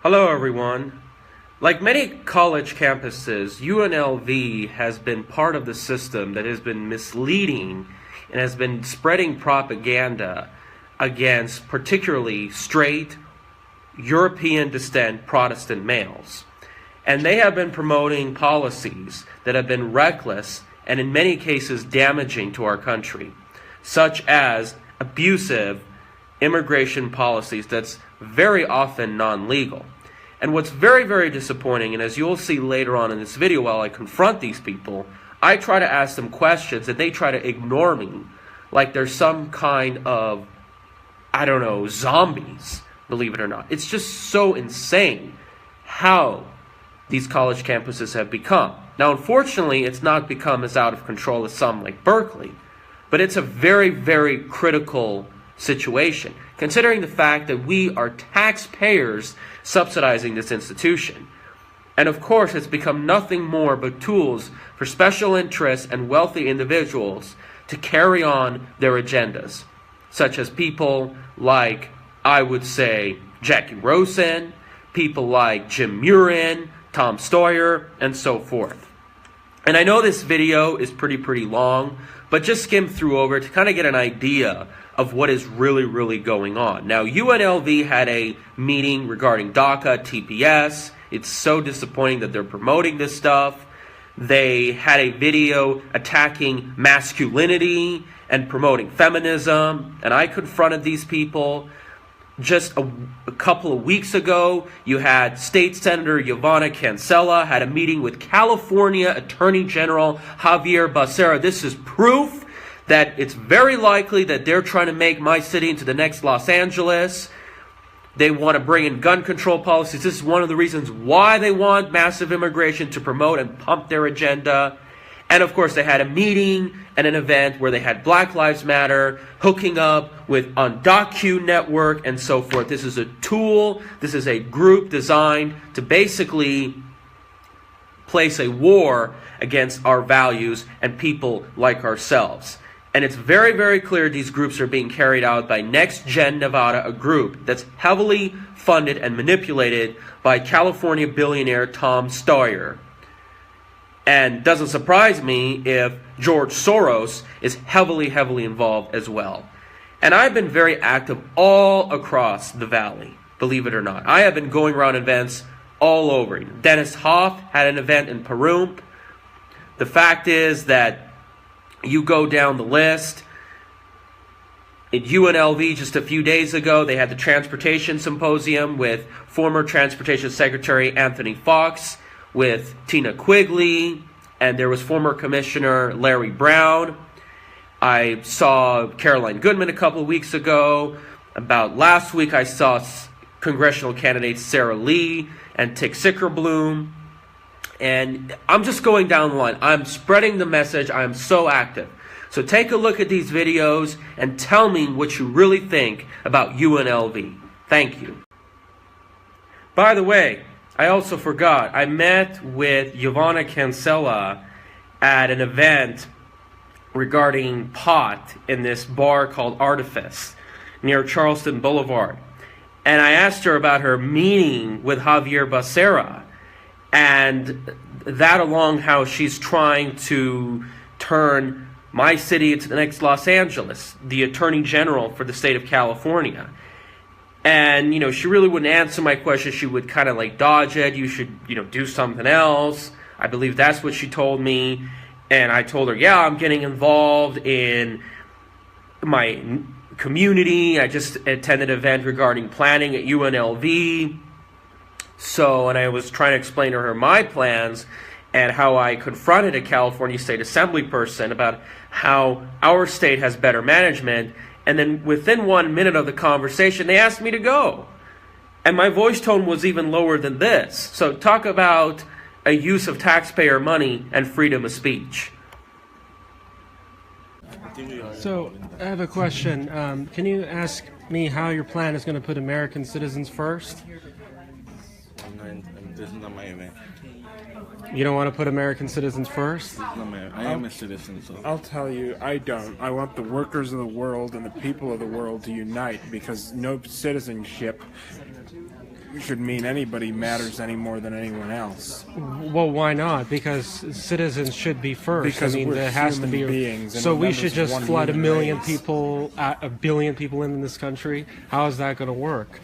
Hello everyone. Like many college campuses, UNLV has been part of the system that has been misleading and has been spreading propaganda against particularly straight, European descent Protestant males. And they have been promoting policies that have been reckless and in many cases damaging to our country, such as abusive immigration policies that's very often non-legal. And what's very, very disappointing, and as you'll see later on in this video while I confront these people, I try to ask them questions and they try to ignore me like there's some kind of, I don't know, zombies, believe it or not. It's just so insane how these college campuses have become. Now, unfortunately, it's not become as out of control as some like Berkeley, but it's a very, very critical situation, considering the fact that we are taxpayers subsidizing this institution. And of course, it's become nothing more but tools for special interests and wealthy individuals to carry on their agendas, such as people like, I would say, Jackie Rosen, people like Jim Murren, Tom Steyer, and so forth. And I know this video is pretty long, but just skim through over to kind of get an idea of what is really going on. Now, UNLV had a meeting regarding DACA, TPS. It's so disappointing that they're promoting this stuff. They had a video attacking masculinity and promoting feminism, and I confronted these people. Just a couple of weeks ago, you had State Senator Ivana Cancela had a meeting with California Attorney General Javier Becerra. This is proof that it's very likely that they're trying to make my city into the next Los Angeles. They want to bring in gun control policies. This is one of the reasons why they want massive immigration, to promote and pump their agenda. And of course, they had a meeting and an event where they had Black Lives Matter hooking up with Undocu Network and so forth. This is a tool, this is a group designed to basically place a war against our values and people like ourselves. And it's very clear these groups are being carried out by Next Gen Nevada, a group that's heavily funded and manipulated by California billionaire Tom Steyer. And doesn't surprise me if George Soros is heavily involved as well. And I've been very active all across the valley, believe it or not. I have been going around events all over. Dennis Hoff had an event in Pahrump. The fact is that you go down the list. At UNLV just a few days ago, they had the Transportation Symposium with former Transportation Secretary Anthony Fox, with Tina Quigley, and there was former Commissioner Larry Brown. I saw Caroline Goodman a couple of weeks ago. About last week, I saw congressional candidates Sarah Lee and Tick Sickerbloom. And I'm just going down the line. I'm spreading the message. I'm so active. So take a look at these videos and tell me what you really think about UNLV. Thank you. By the way, I also forgot, I met with Ivana Cancela at an event regarding pot in this bar called Artifice near Charleston Boulevard. And I asked her about her meeting with Javier Becerra and that along how she's trying to turn my city into the next Los Angeles, the Attorney General for the state of California. And, she really wouldn't answer my question. She would kind of like dodge it. You should, do something else. I believe that's what she told me. And I told her, yeah, I'm getting involved in my community. I just attended an event regarding planning at UNLV. And I was trying to explain to her my plans and how I confronted a California State Assembly person about how our state has better management. And then within 1 minute of the conversation, they asked me to go. And my voice tone was even lower than this. So talk about a use of taxpayer money and freedom of speech. So I have a question. Can you ask me how your plan is going to put American citizens first? This is not my event. You don't want to put American citizens first? I am a citizen, so... I'll tell you, I don't. I want the workers of the world and the people of the world to unite, because no citizenship should mean anybody matters any more than anyone else. Well, why not? Because citizens should be first. Because I mean, we're there has to be. human beings, and So we members should of just one flood a human million race. people, a billion people in this country. How is that going to work?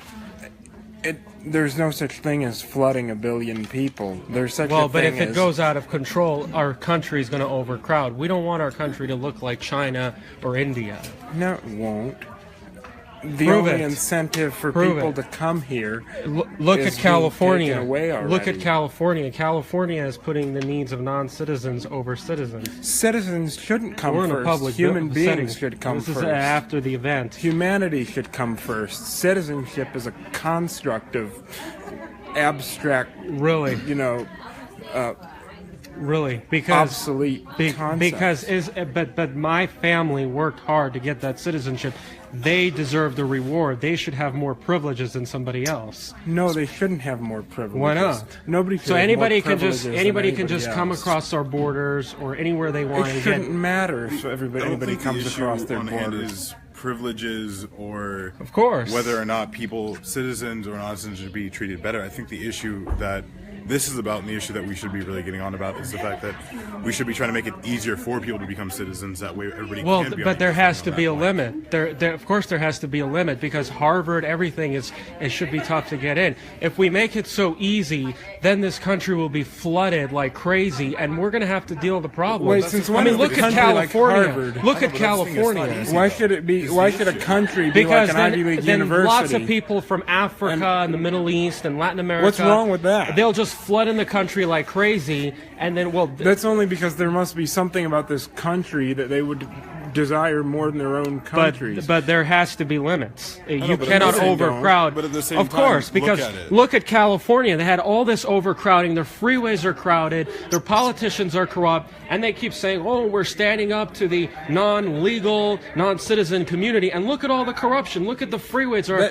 There's no such thing as flooding a billion people. There's such Well, a but thing if it as goes out of control, our country is going to overcrowd. We don't want our country to look like China or India. No, it won't. The Prove only it. incentive for Prove people it. to come here Look is at being California. taken away Look at already. California. California is putting the needs of non-citizens over citizens. Citizens shouldn't come We're in a first. public Human setting. beings should come This first. is after the event. Humanity should come first. Citizenship is a construct of abstract, Really, really, because obsolete concepts. because but my family worked hard to get that citizenship. They deserve the reward. They should have more privileges than somebody else. No, they shouldn't have more privileges. Why not? Nobody should So have anybody more can just privileges than anybody can just anybody come else. across our borders or anywhere they want It and shouldn't get. matter if anybody think comes the issue across their on hand borders. is privileges or Of course. whether or not people, citizens or non-citizens, should be treated better. I think the issue that this is about, and the issue that we should be really getting on about, is the fact that we should be trying to make it easier for people to become citizens. That way, everybody Well, can be. but there has to be a limit. limit. There, of course, there has to be a limit because Harvard, everything it should be tough to get in. If we make it so easy, then this country will be flooded like crazy, and we're going to have to deal with the problem. Wait, since I when mean, is look a at country like California. Harvard? Look I know, at but I'm saying it's not California. easy. Why should it be? Why should a country be Because like an Ivy League then university? lots of people from Africa and the Middle East and Latin America. What's wrong with that? They'll just flood in the country like crazy, and then That's only because there must be something about this country that they would desire more than their own countries. But there has to be limits. You but at the cannot same overcrowd. but at the same of time, course, because look at it. look at California. They had all this overcrowding. Their freeways are crowded. Their politicians are corrupt, and they keep saying, "Oh, we're standing up to the non-legal, non-citizen community." And look at all the corruption. Look at the freeways are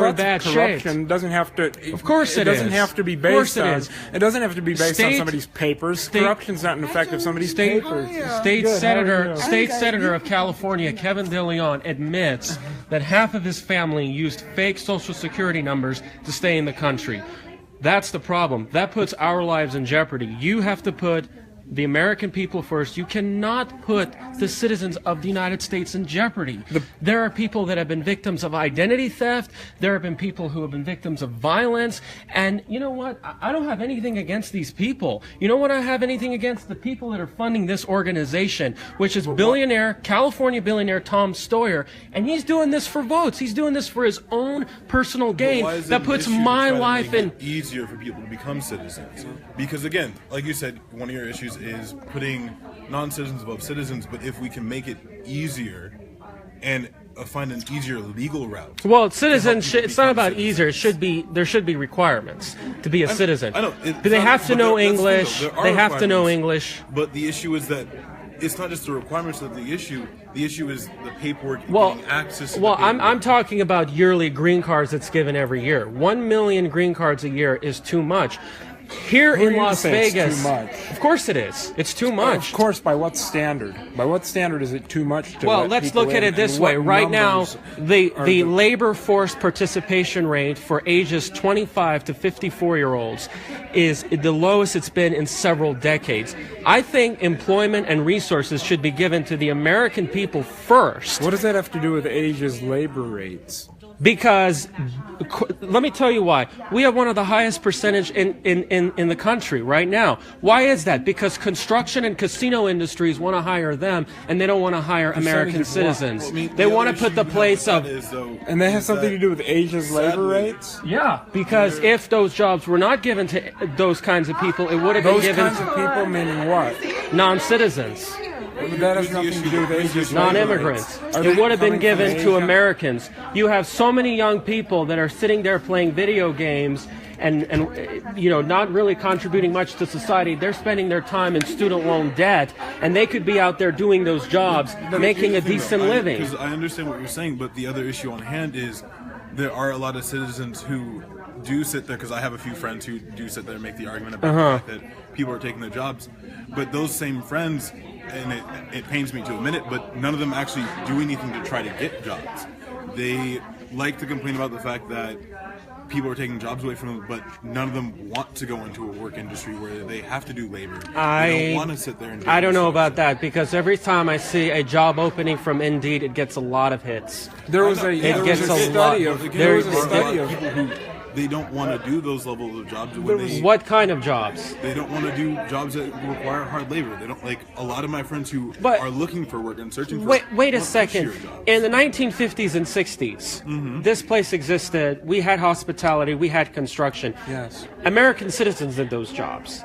in bad shape. corruption doesn't have to. Of course it doesn't is. have to be Of course based it on. is. It doesn't have to be based on State- somebody's papers. state- Corruption's not an effect of somebody's papers. State Good, how are you? senator of California, Kevin De Leon, admits that half of his family used fake Social Security numbers to stay in the country. That's the problem. That puts our lives in jeopardy. You have to put the American people first. You cannot put the citizens of the United States in jeopardy. There are people that have been victims of identity theft. There have been people who have been victims of violence. And you know what? I don't have anything against these people. You know what? I have anything against the people that are funding this organization, which is California billionaire Tom Steyer. And he's doing this for votes. He's doing this for his own personal gain. Why is it That an puts issue to my try to life make in. it easier for people to become citizens? Because again, like you said, one of your issues is putting non-citizens above citizens. But if we can make it easier and find an easier legal route. Well, citizens. people It's not become about citizens. easier. It should be. There should be requirements to be a citizen. I know. But they have to know English. There are They have to know requirements. English. But the issue is that it's not just the requirements of the issue. The issue is the paperwork and Well, getting access to well, the I'm paperwork. talking about yearly green cards that's given every year. 1 million green cards a year is too much. Here Who are in you to Las say it's Vegas, too much? of course it is. It's too Of much. course, by what standard? By what standard is it too much to Well, let let's people look at in, it this and way. what Right now, numbers the are labor force participation rate for ages 25 to 54-year-olds is the lowest it's been in several decades. I think employment and resources should be given to the American people first. What does that have to do with Asia's labor rates? Because let me tell you why. We have one of the highest percentage in the country right now. Why is that? Because construction and casino industries want to hire them, and they don't want to hire American of what? citizens. Well, I mean, They the want other to put issue the you have place with of... that is, though, And that has is something that to do with Asia's labor sadly- rates? Yeah, because if those jobs were not given to those kinds of people, it would have been Those given kinds of people meaning what? to non-citizens, But that has nothing to do with Asia's labor non-immigrants. rates. Are It they would have been coming from given to Asia? Americans. You have so many young people that are sitting there playing video games and not really contributing much to society. They're spending their time in student loan debt, and they could be out there doing those jobs, making a decent living. Because I understand what you're saying, but the other issue on hand is there are a lot of citizens who do sit there, because I have a few friends who do sit there and make the argument about the fact that people are taking their jobs. But those same friends, and it pains me to admit it, but none of them actually do anything to try to get jobs. They like to complain about the fact that people are taking jobs away from them, but none of them want to go into a work industry where they have to do labor. They don't want to sit there and do I don't know research. about that, because every time I see a job opening from Indeed, it gets a lot of hits. There was a study of people who they don't want to do those levels of jobs. What kind of jobs? They don't want to do jobs that require hard labor. They don't like a lot of my friends who are looking for work and searching for. Wait a second. In the 1950s and 60s, this place existed. We had hospitality. We had construction. Yes. American citizens did those jobs.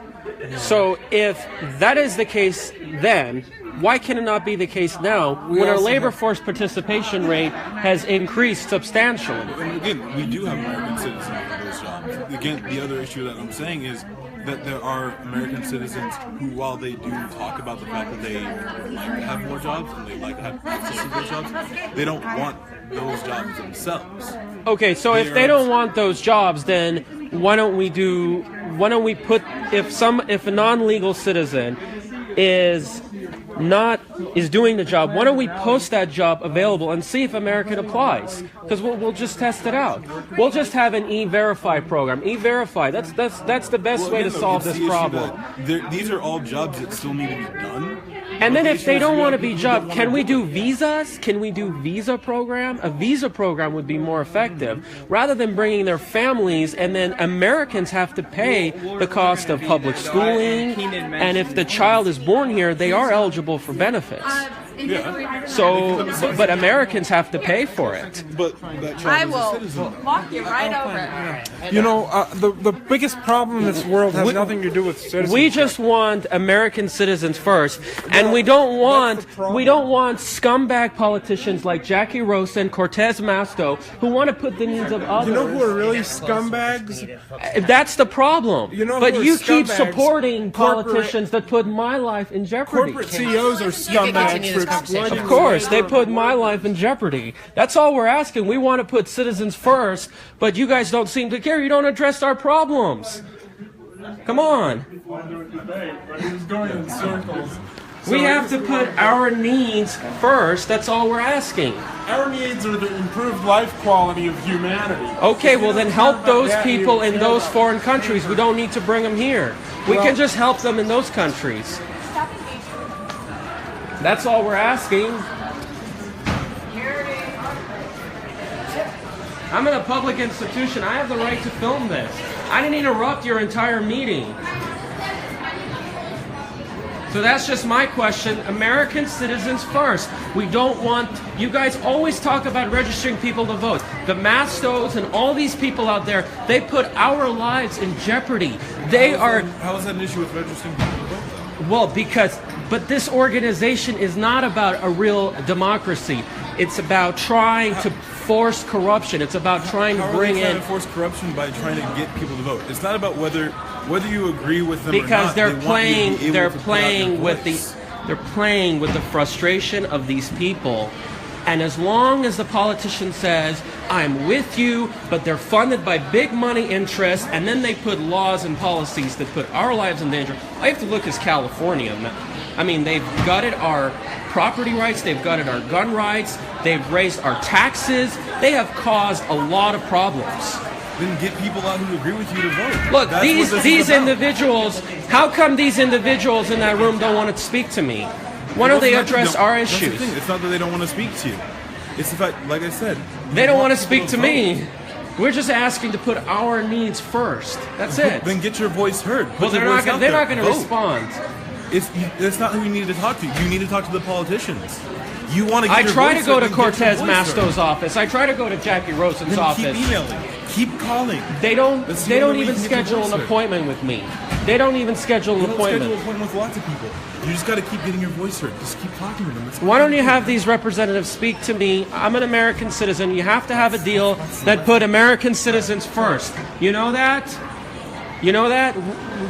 So if that is the case then, why can it not be the case now when our labor force participation rate has increased substantially? And again, we do have American citizens in those jobs. Again, the other issue that I'm saying is that there are American citizens who, while they do talk about the fact that they would like to have more jobs and they like to have access to those jobs, they don't want those jobs themselves. Okay, so if they don't want those jobs, then why don't we put, if a non-legal citizen is doing the job, why don't we post that job available and see if American applies? Because we'll just test it out. We'll just have an E-Verify program. E-Verify, that's the best way to solve this problem. These are all jobs that still need to be done. And then if they don't want to be job, can we do visas? Can we do visa program? A visa program would be more effective. Rather than bringing their families and then Americans have to pay the cost of public schooling. And if the child is born here, they are eligible for benefits. Yeah. So, but Americans have to pay for it. But that I child is a will citizen. walk you right over it. You know, the biggest problem in this world has nothing to do with citizenship. We just want American citizens first, and we don't want scumbag politicians like Jackie Rosa and Cortez Masto who want to put the needs of others. You know who are really scumbags? That's the problem. You know but who are you keep scumbags? supporting politicians that put my life in jeopardy. Corporate CEOs are scumbags for exploiting. Of course, they put my life in jeopardy. That's all we're asking. We want to put citizens first, but you guys don't seem to care. You don't address our problems. Come on. We have to put our needs first. That's all we're asking. Our needs are the improved life quality of humanity. Okay, well then help those people in those foreign countries. We don't need to bring them here. We can just help them in those countries. That's all we're asking. I'm in a public institution. I have the right to film this. I didn't interrupt your entire meeting. So that's just my question. American citizens first. We don't want... You guys always talk about registering people to vote. The Mastos and all these people out there, they put our lives in jeopardy. They are... How is that an issue with registering people to vote, though? Well, but this organization is not about a real democracy. It's about trying to force corruption. It's about trying to bring in... How are they trying to force corruption by trying to get people to vote? It's not about whether you agree with them because or not. they're playing with the frustration of these people. And as long as the politician says, I'm with you, but they're funded by big money interests, and then they put laws and policies that put our lives in danger. All you have to look is California. I mean, they've gutted our property rights, they've gutted our gun rights, they've raised our taxes, they have caused a lot of problems. Then get people out who agree with you to vote. Look, these individuals, how come these individuals in that room don't want to speak to me? Why don't they address our issues? That's the thing. It's not that they don't want to speak to you. It's the fact, like I said, they don't want to speak to me. We're just asking to put our needs first. That's it. Then get your voice heard. Well, they're not going to respond. It's not who you need to talk to. You need to talk to the politicians. You want to. I try to go to Cortez Masto's office. I try to go to Jackie Rosen's office. Keep emailing. Keep calling. They don't even schedule an appointment with me. They don't even schedule an appointment. Schedule an appointment with lots of people. You just got to keep getting your voice heard. Just keep talking to them. Why don't you have these representatives speak to me? I'm an American citizen. You have to have a deal that put American citizens first. You know that? You know that?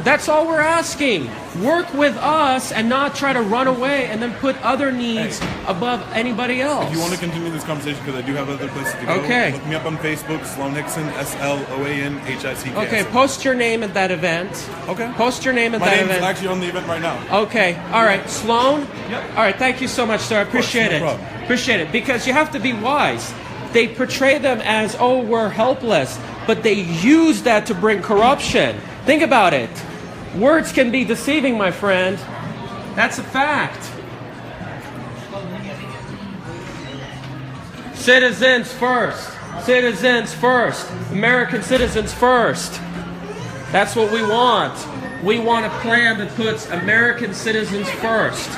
That's all we're asking. Work with us and not try to run away and then put other needs above anybody else. If you want to continue this conversation, because I do have other places to go, okay. Look me up on Facebook, Sloan Hickson, SLOANHICK. Okay, post your name at that event. Okay. Post your name at that event. My name's actually on the event right now. Okay, all right. Sloan? Yep. All right, thank you so much, sir. I appreciate it. Appreciate it, because you have to be wise. They portray them as, oh, we're helpless. but they use that to bring corruption. Think about it. Words can be deceiving, my friend. That's a fact. Citizens first. Citizens first. American citizens first. That's what we want. We want a plan that puts American citizens first.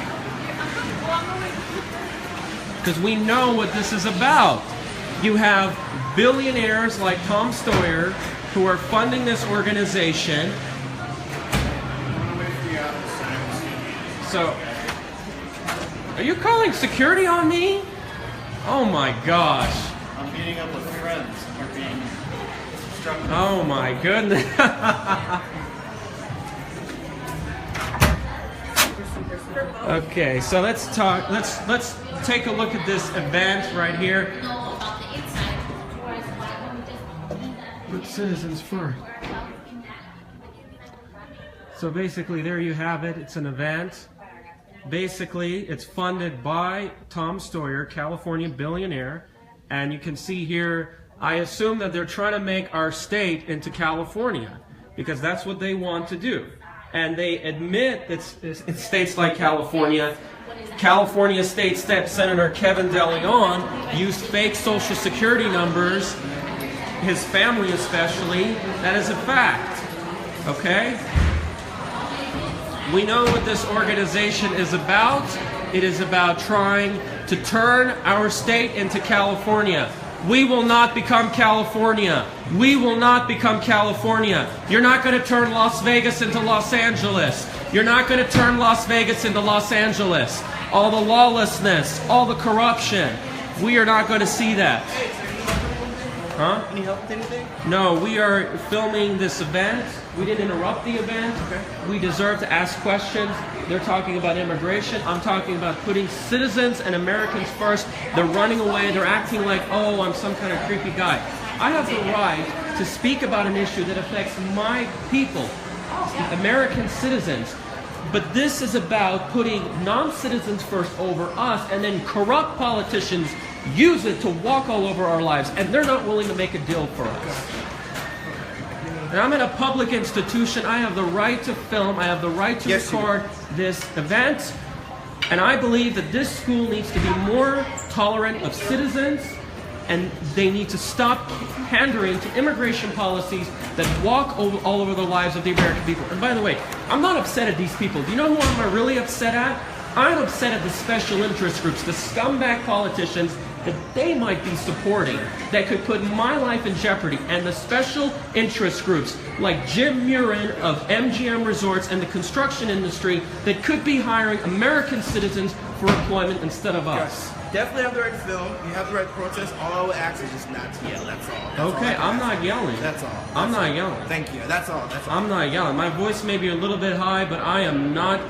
Because we know what this is about. You have billionaires like Tom Steyer who are funding this organization. So, are you calling security on me? Oh my gosh. I'm meeting up with friends. We're being struck. Oh my goodness. Okay, so let's talk. Let's take a look at this event right here. Put citizens first. So basically, there you have it. It's an event. Basically, it's funded by Tom Steyer, California billionaire, and you can see here. I assume that they're trying to make our state into California because that's what they want to do. And they admit that in states like California, California State Senator Kevin DeLeon used fake Social Security numbers, his family especially. That is a fact. Okay? We know what this organization is about. It is about trying to turn our state into California. We will not become California. We will not become California. You're not going to turn Las Vegas into Los Angeles. You're not going to turn Las Vegas into Los Angeles. All the lawlessness, all the corruption. We are not going to see that. Huh? Any help with anything? No, we are filming this event. We didn't interrupt the event. Okay. We deserve to ask questions. They're talking about immigration. I'm talking about putting citizens and Americans first. They're running away. They're acting like, oh, I'm some kind of creepy guy. I have the right to speak about an issue that affects my people, American citizens. But this is about putting non-citizens first over us, and then corrupt politicians use it to walk all over our lives, and they're not willing to make a deal for us. And I'm in a public institution. I have the right to film. I have the right to record this event. And I believe that this school needs to be more tolerant of citizens, and they need to stop pandering to immigration policies that walk all over the lives of the American people. And by the way, I'm not upset at these people. Do you know who I'm really upset at? I'm upset at the special interest groups, the scumbag politicians that they might be supporting that could put my life in jeopardy, and the special interest groups like Jim Murren of MGM Resorts and the construction industry that could be hiring American citizens for employment instead of us. Definitely have the right to film. You have the right to protest. All I would ask is just not to yell. That's all. That's Okay, all I'm not yelling. That's all. I'm not yelling. Thank you. That's all. That's all. I'm not yelling. My voice may be a little bit high, but I am not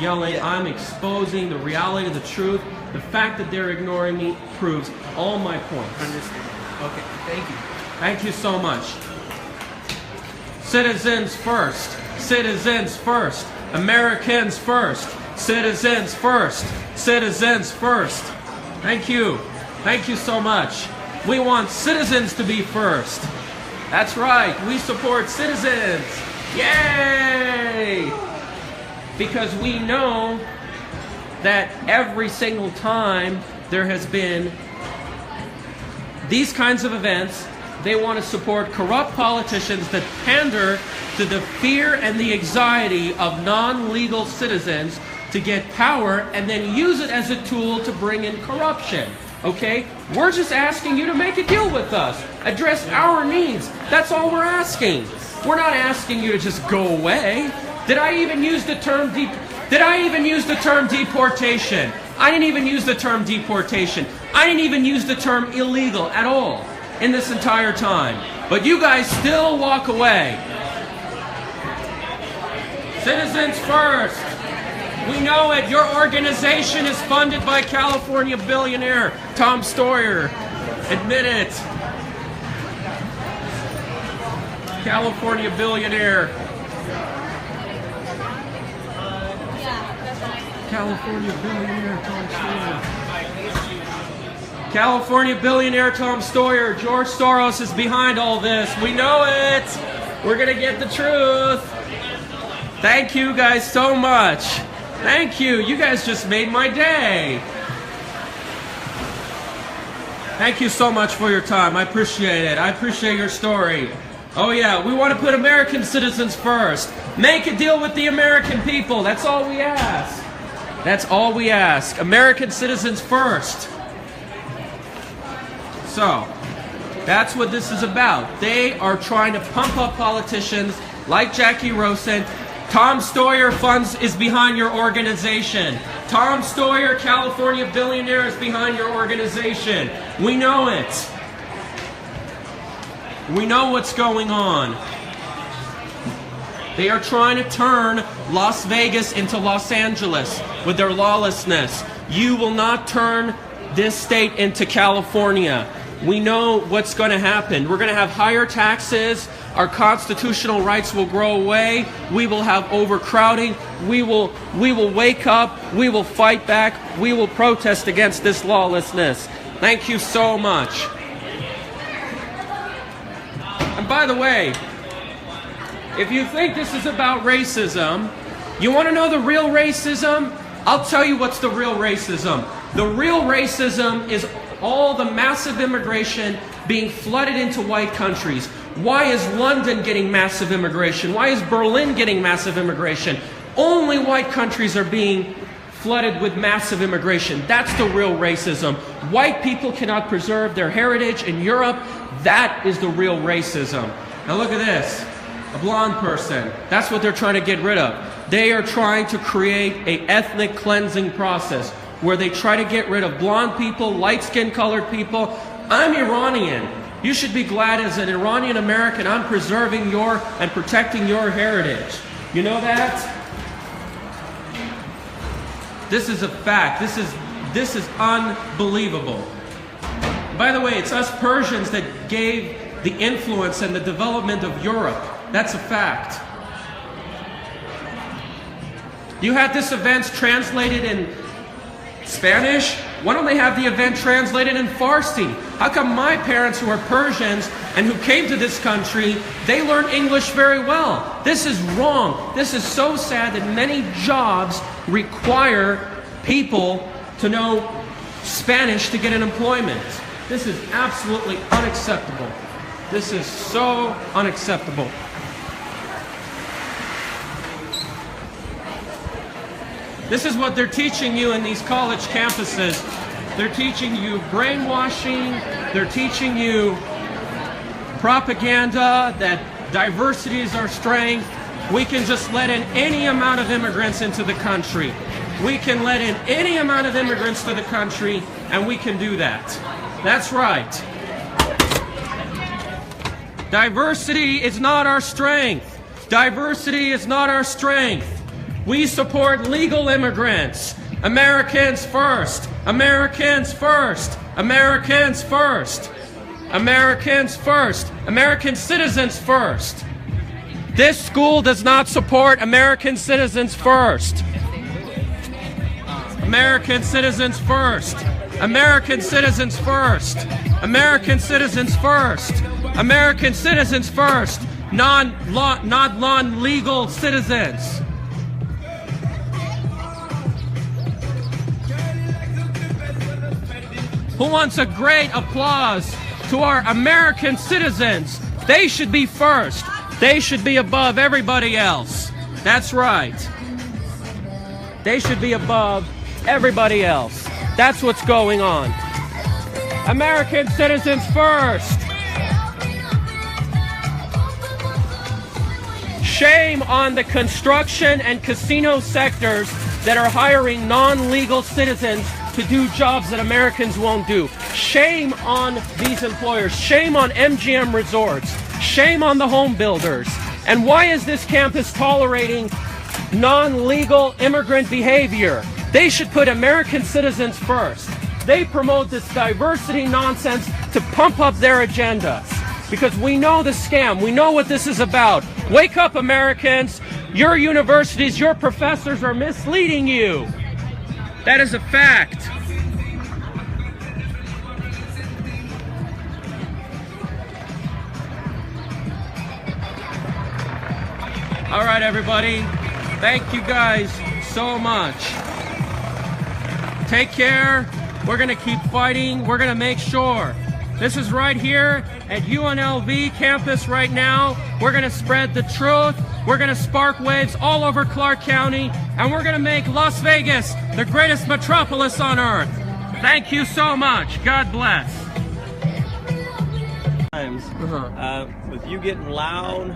yelling. I'm exposing the reality of the truth. The fact that they're ignoring me proves all my points. Understand. Okay. Thank you. Thank you so much. Citizens first. Citizens first. Americans first. Citizens first. Citizens first. Thank you. Thank you so much. We want citizens to be first. That's right. We support citizens. Yay! Because we know that every single time there has been these kinds of events, they want to support corrupt politicians that pander to the fear and the anxiety of non-legal citizens to get power and then use it as a tool to bring in corruption. Okay? We're just asking you to make a deal with us. Address our needs. That's all we're asking. We're not asking you to just go away. Did I even use the term deportation? I didn't even use the term deportation. I didn't even use the term illegal at all in this entire time. But you guys still walk away. Citizens first. We know it. Your organization is funded by California billionaire Tom Steyer. Admit it. California billionaire. California billionaire Tom Steyer. California billionaire Tom Steyer, George Soros is behind all this. We know it. We're going to get the truth. Thank you guys so much. Thank you. You guys just made my day. Thank you so much for your time. I appreciate it. I appreciate your story. Oh yeah, we want to put American citizens first. Make a deal with the American people. That's all we ask. That's all we ask. American citizens first. So, that's what this is about. They are trying to pump up politicians like Jackie Rosen. Tom Steyer funds is behind your organization. Tom Steyer, California billionaire, is behind your organization. We know it. We know what's going on. They are trying to turn Las Vegas into Los Angeles with their lawlessness. You will not turn this state into California. We know what's going to happen. We're going to have higher taxes. Our constitutional rights will grow away. We will have overcrowding. We will wake up. We will fight back. We will protest against this lawlessness. Thank you so much. And by the way, if you think this is about racism, you want to know the real racism? I'll tell you what's the real racism. The real racism is all the massive immigration being flooded into white countries. Why is London getting massive immigration? Why is Berlin getting massive immigration? Only white countries are being flooded with massive immigration. That's the real racism. White people cannot preserve their heritage in Europe. That is the real racism. Now look at this. A blonde person. That's what they're trying to get rid of. They are trying to create an ethnic cleansing process where they try to get rid of blonde people, light-skinned colored people. I'm Iranian. You should be glad as an Iranian American I'm preserving your and protecting your heritage. You know that? This is a fact. This is unbelievable. By the way, it's us Persians that gave the influence and the development of Europe. That's a fact. You had this event translated in Spanish? Why don't they have the event translated in Farsi? How come my parents, who are Persians and who came to this country, they learn English very well? This is wrong. This is so sad that many jobs require people to know Spanish to get an employment. This is absolutely unacceptable. This is so unacceptable. This is what they're teaching you in these college campuses. They're teaching you brainwashing. They're teaching you propaganda that diversity is our strength. We can just let in any amount of immigrants into the country. We can let in any amount of immigrants to the country, and we can do that. That's right. Diversity is not our strength. Diversity is not our strength. We support legal immigrants. Americans first. Americans first. Americans first. Americans first. American citizens first. This school does not support American citizens first. American citizens first. American citizens first. American citizens first. American citizens first. Non-legal citizens. Who wants a great applause to our American citizens? They should be first. They should be above everybody else. That's right. They should be above everybody else. That's what's going on. American citizens first. Shame on the construction and casino sectors that are hiring non-legal citizens to do jobs that Americans won't do. Shame on these employers. Shame on MGM Resorts. Shame on the home builders. And why is this campus tolerating non-legal immigrant behavior? They should put American citizens first. They promote this diversity nonsense to pump up their agendas. Because we know the scam. We know what this is about. Wake up, Americans. Your universities, your professors are misleading you. That is a fact. All right, everybody. Thank you guys so much. Take care. We're going to keep fighting. We're going to make sure. This is right here at UNLV campus right now. We're going to spread the truth. We're going to spark waves all over Clark County. And we're going to make Las Vegas the greatest metropolis on earth. Thank you so much. God bless. With you getting loud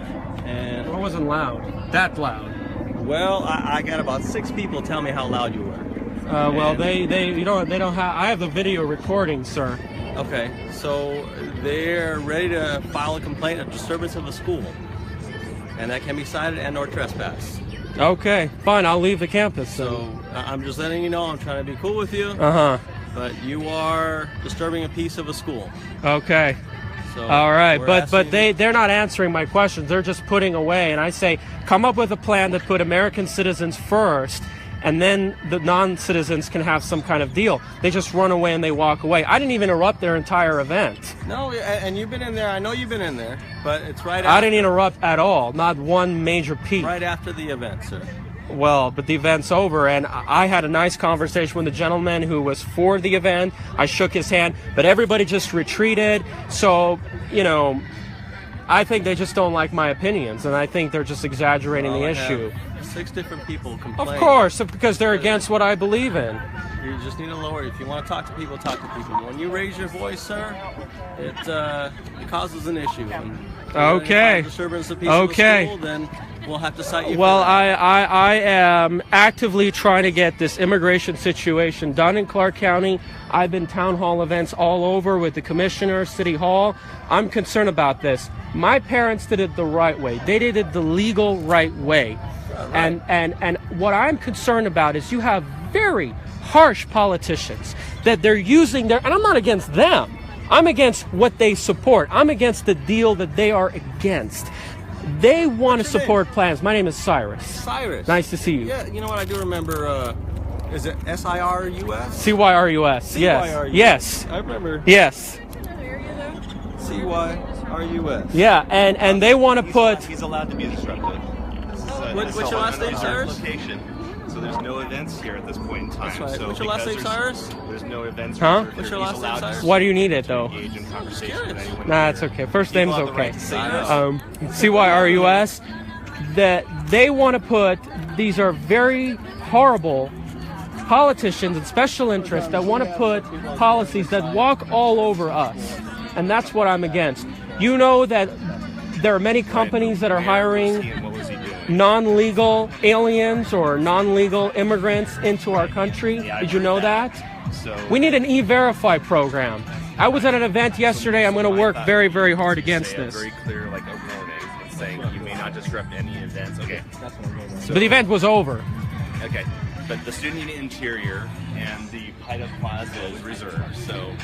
and... It wasn't loud. That loud. Well, I got about 6 people tell me how loud you were. Well, they don't have. I have the video recording, sir. Okay, so they're ready to file a complaint of disturbance of the school, and that can be cited and/or trespass. Okay, fine. I'll leave the campus. So I'm just letting you know. I'm trying to be cool with you. But you are disturbing a piece of a school. Okay. So all right, but they're not answering my questions. They're just putting away, and I say, come up with a plan that put American citizens first. And then the non-citizens can have some kind of deal. They just run away and they walk away. I didn't even interrupt their entire event. No, and you've been in there. I know you've been in there, but it's right after. I didn't interrupt at all. Not one major peep. Right after the event, sir. Well, but the event's over, and I had a nice conversation with the gentleman who was for the event. I shook his hand, but everybody just retreated. So, you know, I think they just don't like my opinions, and I think they're just exaggerating the issue. 6 different people complain. Of course, because they're against what I believe in. You just need to lower it. If you want to talk to people, talk to people. When you raise your voice, sir, it causes an issue. Okay. Disturbance of peace of the school, then we'll have to cite you. Well, I am actively trying to get this immigration situation done in Clark County. I've been town hall events all over with the commissioner, city hall. I'm concerned about this. My parents did it the right way. They did it the legal right way. Right. And what I'm concerned about is you have very harsh politicians that they're using their, and I'm not against them. I'm against what they support. I'm against the deal that they are against. They want to support plans. My name is Cyrus. Cyrus. Nice to see you. Yeah, you know what I do remember, is it SIRUS? CYRUS. Yes. CYRUS. Yes. I remember. Yes. CYRUS. Yeah, and they want to put... He's allowed to be disruptive. What's your last name, Cyrus? Location. So there's no events here at this point in time. That's right. So what's your last name, Cyrus? There's no events. Huh? What's your last name, Cyrus? Why do you need it, though? Engage in conversation with anyone Nah, it's here. okay. First name's People have the okay. right to say CYRUS. That they want to put, these are very horrible politicians and special interests that want to put policies that walk all over us. And that's what I'm against. You know that there are many companies that are hiring non-legal aliens or non-legal immigrants into our country. Did you know that? We need an E-Verify program. I was at an event yesterday. I'm going to work very, very hard against this. Very clear, like a warning, saying you may not disrupt any events. Okay. But the event was over. Okay. But the student interior and the height of plaza is reserved, so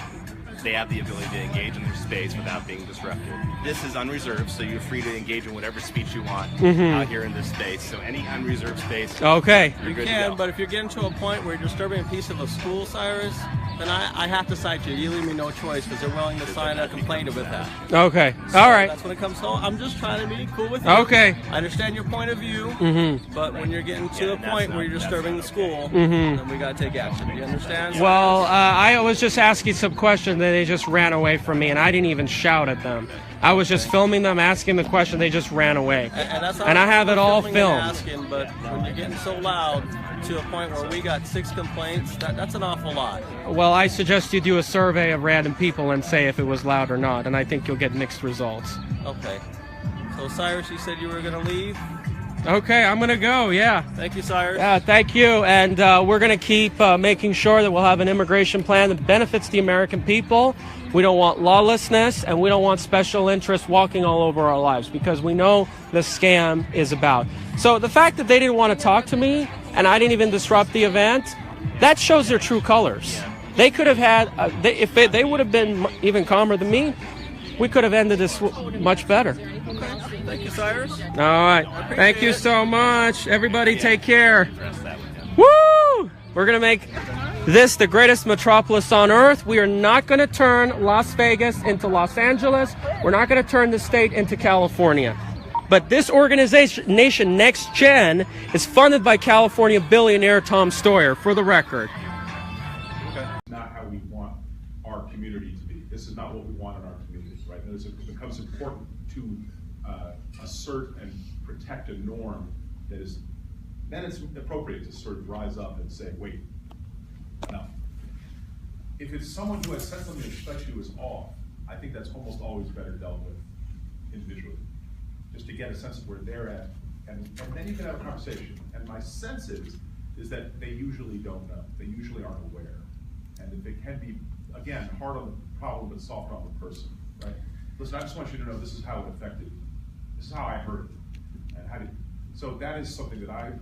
they have the ability to engage in their space without being disruptive. This is unreserved, so you're free to engage in whatever speech you want out here in this space. So any unreserved space, okay, you can. But if you're getting to a point where you're disturbing a piece of a school, Cyrus, then I have to cite you. You leave me no choice because they're willing to sign a complaint with that. Okay, so all right. That's when it comes to. I'm just trying to be cool with you. Okay. I understand your point of view, but when you're getting to a point where you're disturbing the school, then we got to take action. Do you understand? Well, I was just asking some questions, and they just ran away from me, and I didn't even shout at them. I was just filming them, asking the question. They just ran away, and I have it all filmed. Asking, but when you're getting so loud to a point where we got 6 complaints, that's an awful lot. Well, I suggest you do a survey of random people and say if it was loud or not, and I think you'll get mixed results. Okay. So, Cyrus, you said you were going to leave? Okay, I'm going to go, yeah. Thank you, Cyrus. Yeah, thank you, and we're going to keep making sure that we'll have an immigration plan that benefits the American people. We don't want lawlessness, and we don't want special interests walking all over our lives, because we know the scam is about. So the fact that they didn't want to talk to me, and I didn't even disrupt the event, that shows their true colors. They could have had, if they would have been even calmer than me, we could have ended this much better. Okay. Thank you, Cyrus. All right. Thank you so much. Everybody take care. Woo! We're going to make this the greatest metropolis on earth. We are not going to turn Las Vegas into Los Angeles. We're not going to turn the state into California. But this organization, Next Gen, is funded by California billionaire Tom Steyer, for the record. Not how we want our community to be. This is not what we want in our community, right? It becomes important to assert and protect a norm that is, then it's appropriate to sort of rise up and say, wait, enough. If it's someone who has said something that strikes you as off, I think that's almost always better dealt with individually, just to get a sense of where they're at, and then you can have a conversation. And my sense is that they usually don't know. They usually aren't aware. And that they can be, again, hard on the problem but soft on the person, right? Listen, I just want you to know this is how it affected, this is how I heard it. And how did, so that is something that I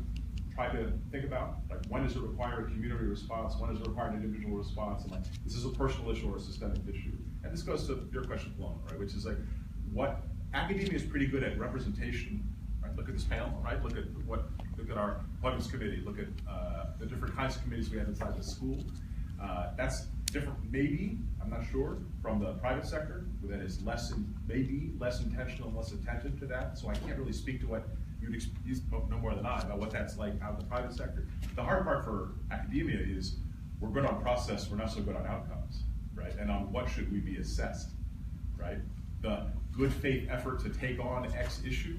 try to think about, like when does it require a community response, when does it require an individual response, and like, is this a personal issue or a systemic issue? And this goes to your question, Paloma, right, which is like, what, academia is pretty good at representation, right? Look at this panel, right? Look at our appointments committee, look at the different kinds of committees we have inside the school. That's different, maybe, I'm not sure, from the private sector, that is maybe less intentional and less attentive to that. So I can't really speak to what you know more than I about what that's like out in the private sector. The hard part for academia is we're good on process, we're not so good on outcomes, right? And on what should we be assessed, right? The good faith effort to take on X issue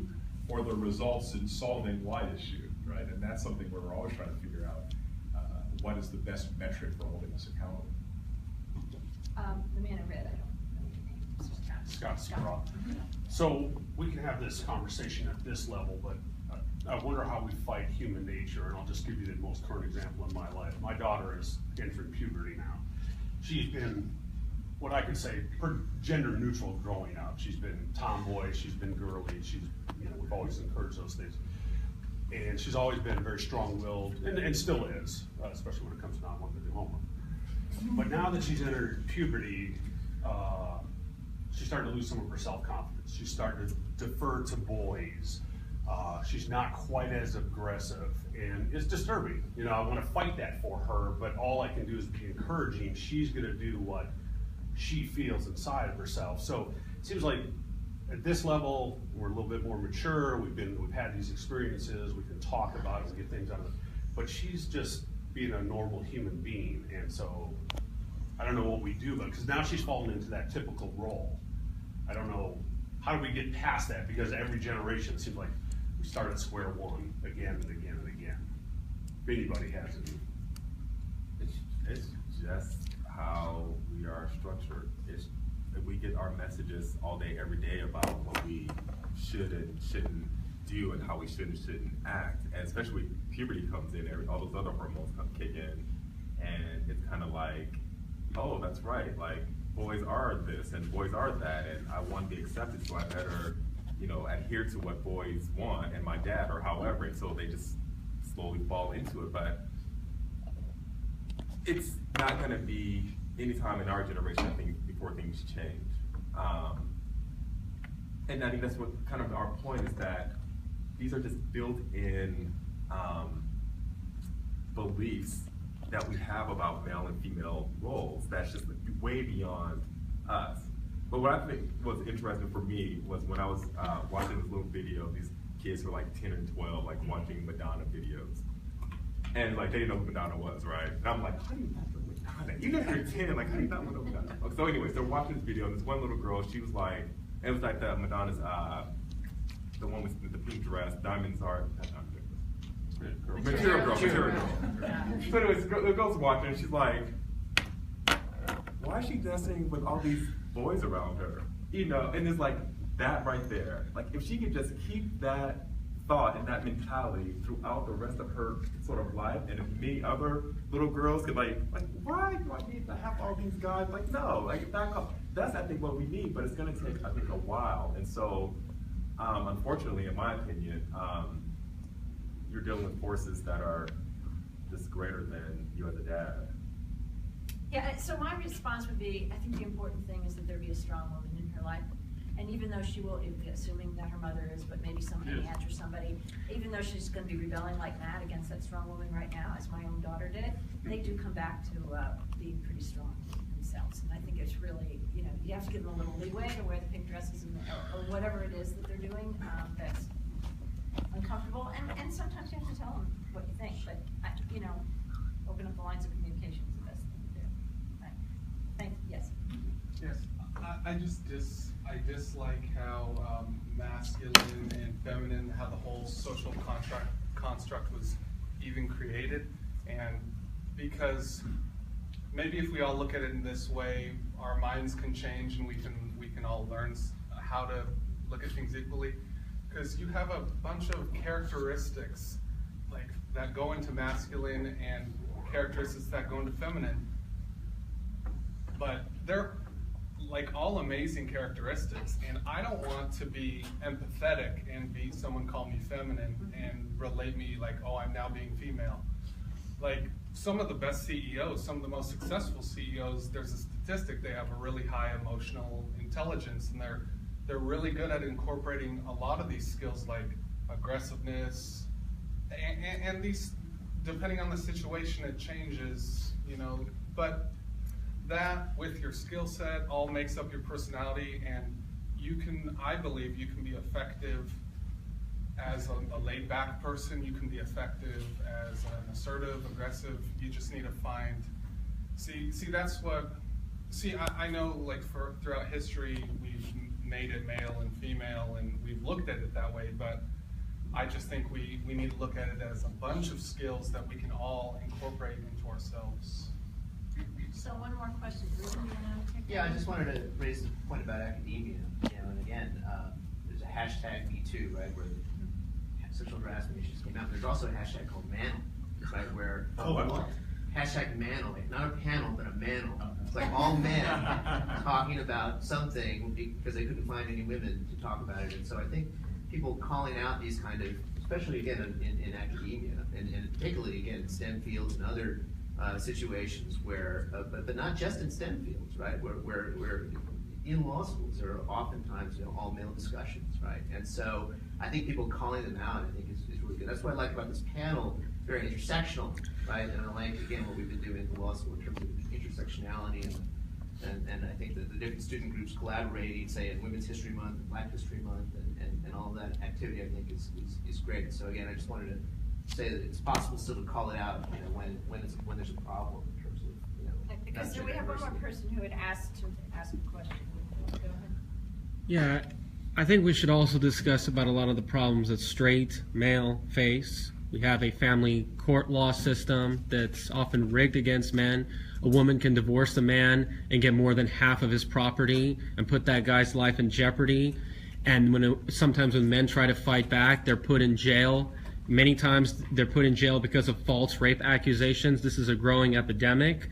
or the results in solving Y issue, right? And that's something where we're always trying to figure out what is the best metric for holding us accountable. The man in red, I don't know your name. Scott Straw. So we can have this conversation at this level, but I wonder how we fight human nature, and I'll just give you the most current example in my life. My daughter is entering puberty now. She's been, what I could say, gender neutral growing up. She's been tomboy, she's been girly, we've always encouraged those things. And she's always been very strong-willed, and still is, especially when it comes to not wanting to do homework. But now that she's entered puberty, she's starting to lose some of her self-confidence. She's starting to defer to boys. She's not quite as aggressive, and it's disturbing. I want to fight that for her, but all I can do is be encouraging. She's going to do what she feels inside of herself. So it seems like at this level, we're a little bit more mature. We've had these experiences. We can talk about it and get things out of it. But she's just being a normal human being, and so I don't know what we do, but because now she's fallen into that typical role. I don't know, how do we get past that? Because every generation, it seems like we start at square one again and again and again. If anybody has it. It's just how we are structured. We get our messages all day, every day about what we should and shouldn't do and how we should and shouldn't act. And especially when puberty comes in, all those other hormones kick in, and it's kind of like, oh, that's right, like boys are this and boys are that, and I want to be accepted, so I better, adhere to what boys want and my dad or however, and so they just slowly fall into it. But it's not going to be any time in our generation, I think, before things change. And I think that's what kind of our point is, that these are just built-in beliefs that we have about male and female roles that's just way beyond us. But what I think was interesting for me was when I was watching this little video, these kids were like 10 and 12, like watching Madonna videos. And like, they didn't know who Madonna was, right? And I'm like, how do you not know Madonna? Even if you're 10, like, how do you not know Madonna? So anyways, they're watching this video, and this one little girl, she was like, it was like the Madonna's, the one with the pink dress, diamonds are, Material Girl. So anyways, the girl's watching, and she's like, why is she dancing with all these boys around her? And it's like, that right there. Like, if she could just keep that thought and that mentality throughout the rest of her sort of life, and if many other little girls could like why do I need to have all these guys? Like, no, like, back up. That's, I think, what we need, but it's gonna take, I think, a while. And so, unfortunately, in my opinion, you're dealing with forces that are just greater than you as a dad. Yeah, so my response would be, I think the important thing is that there be a strong woman in her life. And even though she will, assuming that her mother is, but maybe some aunt or somebody, even though she's going to be rebelling like mad against that strong woman right now, as my own daughter did, they do come back to being pretty strong. And themselves. And I think it's really, you know, you have to give them a little leeway to wear the pink dresses or whatever it is that they're doing that's uncomfortable. And sometimes you have to tell them what you think, but, you know, open up the lines of communication is the best thing to do. Right. Thanks. Yes. Yes. I dislike how masculine and feminine, how the whole social construct was even created, and because maybe if we all look at it in this way, our minds can change and we can all learn how to look at things equally. Because you have a bunch of characteristics like that go into masculine and characteristics that go into feminine, but they're like all amazing characteristics, and I don't want to be empathetic and be someone call me feminine and relate me like, oh, I'm now being female. Like some of the best CEOs, some of the most successful CEOs, there's a statistic, they have a really high emotional intelligence, and they're really good at incorporating a lot of these skills like aggressiveness, and these, depending on the situation, it changes, you know, but that with your skill set all makes up your personality, and you can, I believe you can be effective as a laid back person, you can be effective as an assertive, aggressive, you just need to find, see that's what, I know like throughout history we've made it male and female and we've looked at it that way, but I just think we need to look at it as a bunch of skills that we can all incorporate into ourselves. So one more question. Ruben, you want to take Yeah, I just wanted to raise the point about academia. You know, and again, there's a hashtag #MeToo, right, where the sexual harassment issues came out. There's also a hashtag called Mantle, right, where hashtag Mantle, like not a panel, but a mantle. It's like all men talking about something because they couldn't find any women to talk about it. And so I think people calling out these kind of, especially again in academia, and particularly again in STEM fields and other situations where, but not just in STEM fields, right? Where in law schools there are oftentimes all male discussions, right? And so I think people calling them out, I think is really good. That's what I like about this panel. It's very intersectional, right? And I like again what we've been doing in the law school in terms of intersectionality and I think that the different student groups collaborating, say in Women's History Month, and Black History Month, and all of that activity, I think is great. So again, I just wanted to say that it's possible still to call it out, you know, when there's a problem in terms of, you know. Because we have one more person who had asked to ask a question. Go ahead. Yeah, I think we should also discuss about a lot of the problems that straight male face. We have a family court law system that's often rigged against men. A woman can divorce a man and get more than half of his property and put that guy's life in jeopardy. And sometimes when men try to fight back, they're put in jail. Many times they're put in jail because of false rape accusations. This is a growing epidemic.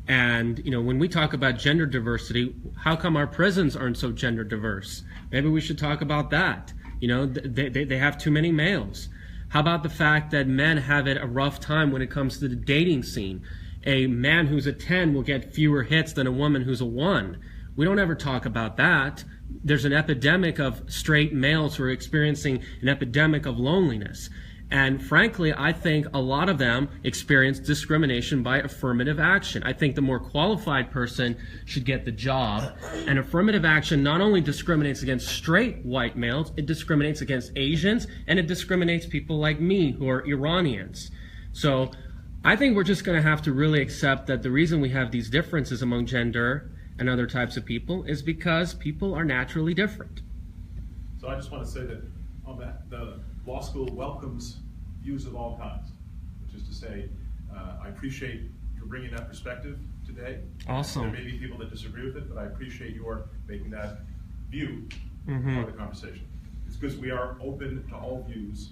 And you know, when we talk about gender diversity, how come our prisons aren't so gender diverse? Maybe we should talk about that. You know, they have too many males. How about the fact that men have it a rough time when it comes to the dating scene? A man who's a 10 will get fewer hits than a woman who's a 1. We don't ever talk about that. There's an epidemic of straight males who are experiencing an epidemic of loneliness. And frankly, I think a lot of them experience discrimination by affirmative action. I think the more qualified person should get the job. And affirmative action not only discriminates against straight white males, it discriminates against Asians, and it discriminates people like me who are Iranians. So I think we're just going to have to really accept that the reason we have these differences among gender and other types of people is because people are naturally different. So I just want to say that the law school welcomes views of all kinds, which is to say, I appreciate your bringing that perspective today. Awesome. There may be people that disagree with it, but I appreciate your making that view part of the conversation. It's because we are open to all views.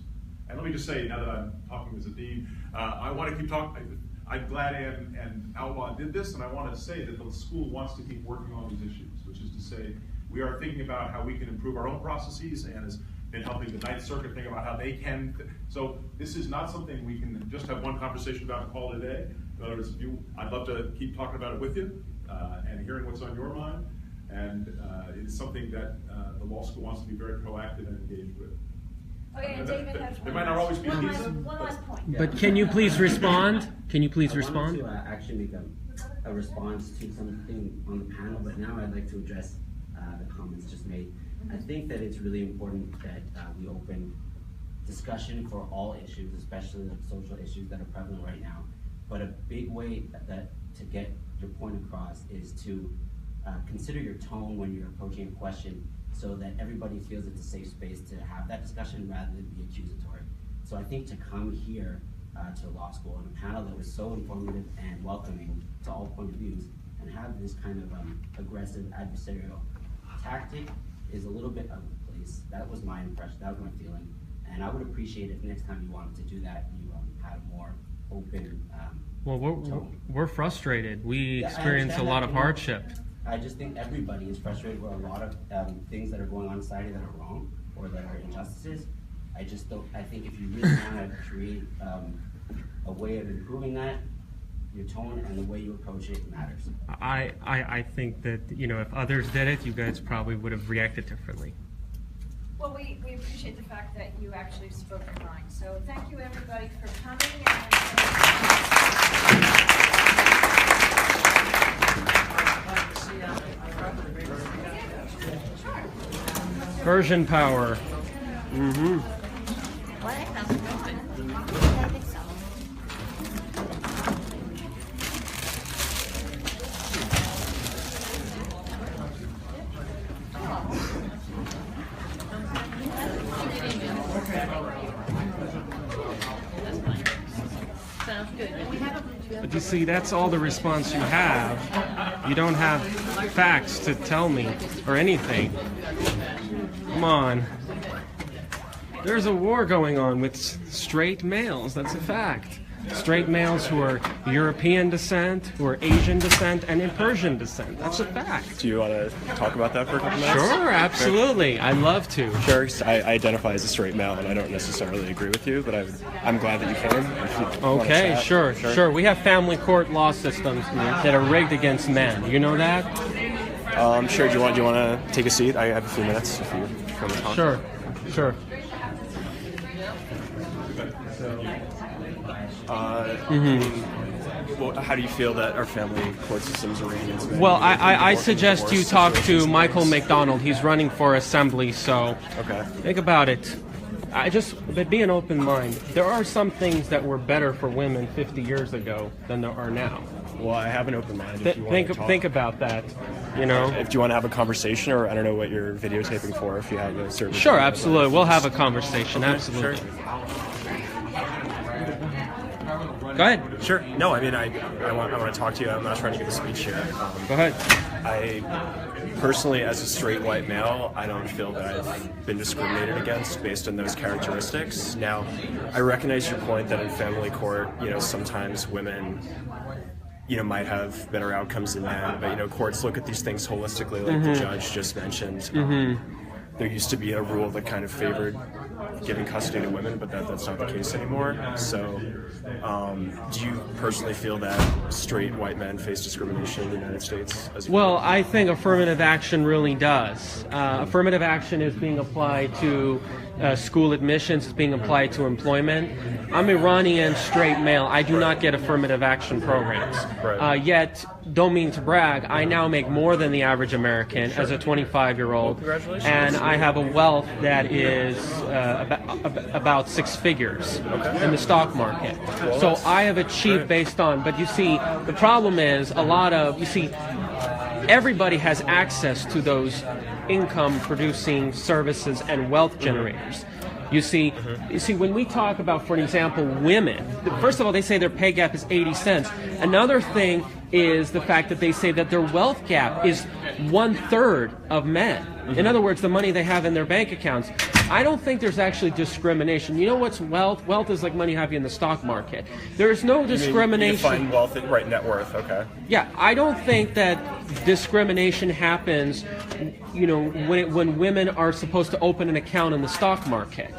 And let me just say, now that I'm talking as a dean, I want to keep talking. I'm glad Ann and Outlaw did this, and I want to say that the school wants to keep working on these issues, which is to say, we are thinking about how we can improve our own processes, and has been helping the Ninth Circuit think about how they can. So this is not something we can just have one conversation about and call it a day. In other words, I'd love to keep talking about it with you and hearing what's on your mind. And it's something that the law school wants to be very proactive and engaged with. Okay, and David has there might not always be one last point. But can you please respond? Can you please respond? I wanted to actually make a a response to something on the panel, but now I'd like to address the comments just made. I think that it's really important that we open discussion for all issues, especially the social issues that are prevalent right now. But a big way that to get your point across is to consider your tone when you're approaching a question, so that everybody feels it's a safe space to have that discussion rather than be accusatory. So I think to come here to law school on a panel that was so informative and welcoming to all point of views, and have this kind of aggressive adversarial tactic is a little bit out of place. That was my impression, that was my feeling. And I would appreciate if next time you wanted to do that, you had a more open well, tone. we're frustrated. We Yeah, experience a lot of hardship. I just think everybody is frustrated with a lot of things that are going on in society that are wrong or that are injustices. I just don't, I think if you really want to create a way of improving that, your tone and the way you approach it matters. I think that, you know, if others did it, you guys probably would have reacted differently. Well, we appreciate the fact that you actually spoke your mind. So thank you, everybody, for coming. Version power. Mm-hmm. But you see, that's all the response you have. You don't have facts to tell me or anything. Come on. There's a war going on with straight males. That's a fact. Straight males who are European descent, who are Asian descent, and in Persian descent. That's a fact. Do you want to talk about that for a couple minutes? Sure, absolutely. I'd love to. Sure. I identify as a straight male, and I don't necessarily agree with you, but I'm glad that you came. Okay, sure. We have family court law systems that are rigged against men. You know that? Sure. Do you want to take a seat? I have a few minutes if you want to talk. Sure. Well, how do you feel that our family court systems are rigged against men? Well, I suggest you talk to Michael McDonald. He's running for assembly, so think about it. But be an open mind. There are some things that were better for women 50 years ago than there are now. Well, I have an open mind. Think about that. You know, if you want to have a conversation, or I don't know what you're videotaping for. If you have a certain. Sure, absolutely. We'll have a conversation. Absolutely. Sure. Go ahead. Sure. No, I mean, I want to talk to you. I'm not trying to give a speech here. Go ahead. I personally, as a straight white male, I don't feel that I've been discriminated against based on those characteristics. Now, I recognize your point that in family court, sometimes women, might have better outcomes than men, but, courts look at these things holistically, like the judge just mentioned. There used to be a rule that kind of favored giving custody to women, but that's not the case anymore. So, do you personally feel that straight white men face discrimination in the United States? Well, I think affirmative action really does. Affirmative action is being applied to school admissions, it's being applied to employment. I'm Iranian straight male. I do not get affirmative action programs. Yet, don't mean to brag, I now make more than the average American as a 25-year-old. Congratulations. And I have a wealth that is about six figures in the stock market. So I have achieved based on, but you see, the problem is everybody has access to those income-producing services and wealth generators. You see, when we talk about, for example, women, first of all, they say their pay gap is 80 cents. Another thing is the fact that they say that their wealth gap is 1/3 of men. In other words, the money they have in their bank accounts. I don't think there's actually discrimination. You know what's wealth? Wealth is like money you have in the stock market. There is no discrimination. You define wealth, right? Net worth. Okay. Yeah, I don't think that discrimination happens, when women are supposed to open an account in the stock market.